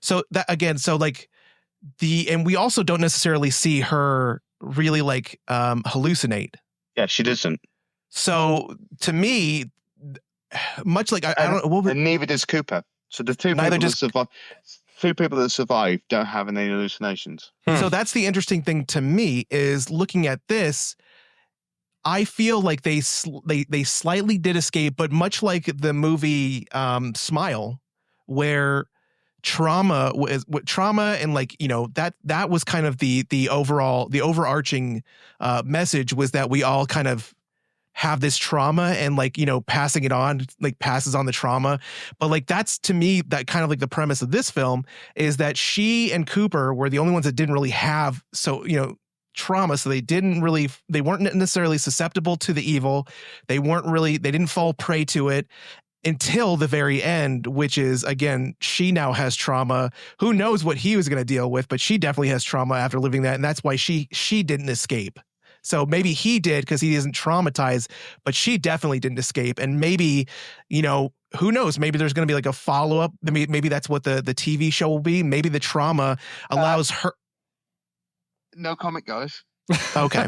So that again, and we also don't necessarily see her really hallucinate. Yeah, she doesn't. So to me, much like I don't know, and neither does Cooper. So the two people that survive don't have any hallucinations. So that's the interesting thing to me is looking at this. I feel like they slightly did escape, but much like the movie Smile, where trauma and that was kind of the overarching message was that we all kind of have this trauma and passing it on, passes on the trauma. But that's to me that kind of the premise of this film is that she and Cooper were the only ones that didn't really have trauma, so they weren't necessarily susceptible to the evil. They didn't fall prey to it until the very end, which is, again, she now has trauma. Who knows what he was going to deal with, but she definitely has trauma after living that, and that's why she didn't escape. So maybe he did because he isn't traumatized, but she definitely didn't escape. And maybe, who knows? Maybe there's going to be a follow-up. Maybe that's what the TV show will be. Maybe the trauma allows her. No comment, guys. Okay.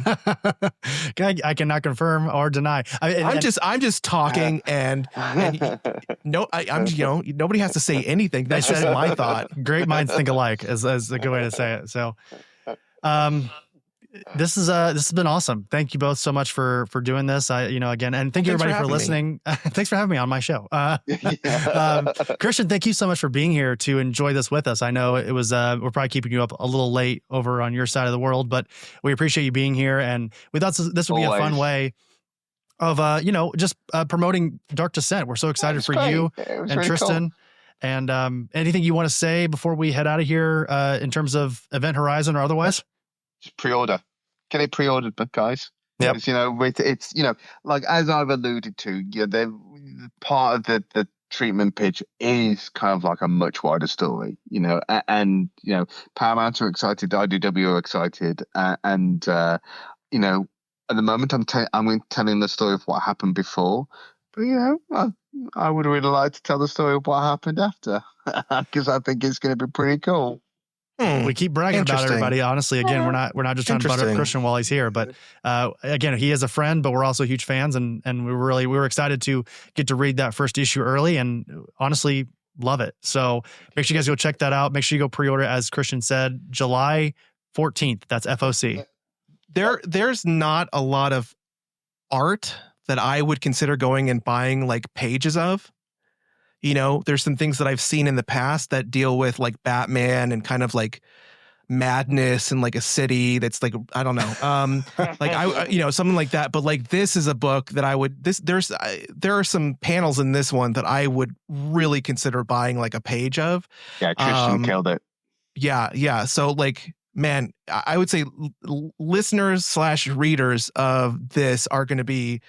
I cannot confirm or deny. I'm just talking, and nobody has to say anything. That's just my thought. Great minds think alike, is a good way to say it. So, this has been awesome. Thank you both so much for doing this. Again, and thank you everybody for listening. Thanks for having me on my show. Christian, thank you so much for being here to enjoy this with us. I know it was we're probably keeping you up a little late over on your side of the world, but we appreciate you being here, and we thought this would be a fun way of just promoting Dark Descent. We're so excited for you and really Tristan. Cool. And anything you want to say before we head out of here in terms of Event Horizon or otherwise? Just pre-order. Get it pre-ordered, but guys. Yep. It's as I've alluded to, part of the treatment pitch is kind of like a much wider story, and Paramount are excited, IDW are excited, and at the moment I'm telling the story of what happened before, but I would really like to tell the story of what happened after, because I think it's going to be pretty cool. We keep bragging about everybody. Honestly, again, we're not just trying to butter up Christian while he's here, but again, he is a friend, but we're also huge fans, and we were excited to get to read that first issue early, and honestly love it. So make sure you guys go check that out. Make sure you go pre-order, as Christian said, July 14th. That's FOC. There's not a lot of art that I would consider going and buying pages of. There's some things that I've seen in the past that deal with Batman and kind of madness and a city that's I don't know, something like that. But this is a book that there are some panels in this one that I would really consider buying a page of. Yeah, Tristan killed it. Yeah. So man, I would say listeners / readers of this are going to be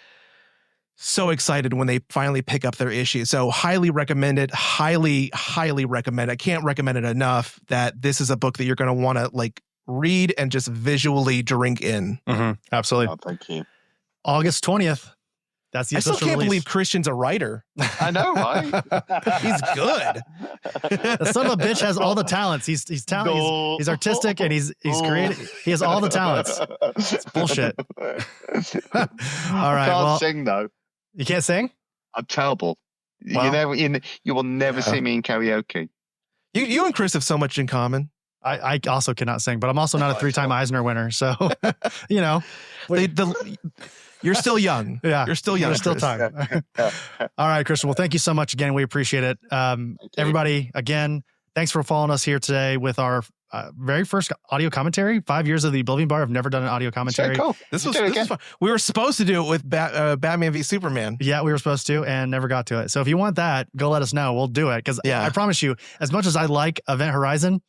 so excited when they finally pick up their issue. So highly recommend it. Highly, highly recommend. I can't recommend it enough that this is a book that you're going to want to read and just visually drink in. Mm-hmm. Absolutely. Oh, thank you. August 20th. That's the I official still can't release. believe Christian's a writer. I know, right? He's good. The son of a bitch has all the talents. He's talented. He's artistic and he's creative. He has all the talents. It's bullshit. All right. I can't sing though. You can't sing? I'm terrible. Well, you will never see me in karaoke. You and Chris have so much in common. I also cannot sing, but I'm also not a 3-time Eisner winner. So, you're still young. Yeah. You're still young. There's still time. All right, Christian. Well, thank you so much again. We appreciate it. Everybody, again, thanks for following us here today with our very first audio commentary. 5 years of the Oblivion Bar. I've never done an audio commentary. So cool. This was fun. We were supposed to do it with Batman v Superman. Yeah, we were supposed to and never got to it. So if you want that, go let us know. We'll do it. Because I promise you, as much as I like Event Horizon,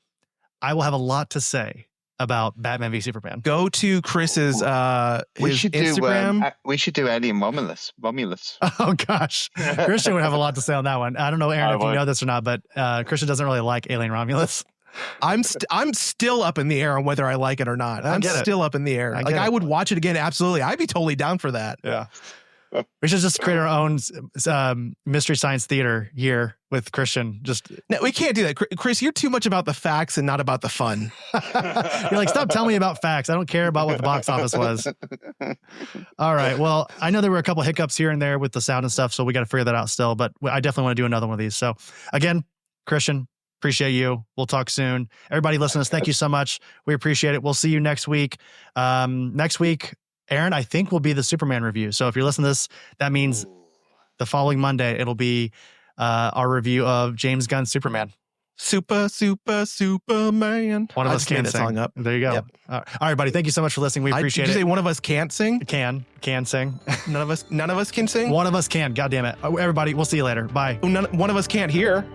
I will have a lot to say about Batman v Superman. Go to Chris's We his should Instagram. we should do Alien Romulus. Oh gosh, Christian would have a lot to say on that one. I don't know, Aaron, if you know this or not, but Christian doesn't really like Alien Romulus. I'm still up in the air on whether I like it or not. I'm still up in the air. I would watch it again. Absolutely. I'd be totally down for that. Yeah. We should just create our own Mystery Science Theater here with Christian. No, we can't do that. Chris, you're too much about the facts and not about the fun. You're like, stop telling me about facts. I don't care about what the box office was. All right. Well, I know there were a couple hiccups here and there with the sound and stuff, so we got to figure that out still. But I definitely want to do another one of these. So again, Christian, appreciate you. We'll talk soon. Everybody listening to us, thank you so much. We appreciate it. We'll see you next week. Next week, Aaron, I think will be the Superman review. So if you're listening to this, that means the following Monday, it'll be our review of James Gunn's Superman. Superman. One of us can't sing. Song up. There you go. Yep. All right, buddy. Thank you so much for listening. We appreciate Did it. you say one of us can't sing? Can sing. None of us can sing? One of us can. God damn it. Everybody, we'll see you later. Bye. One of us can't hear.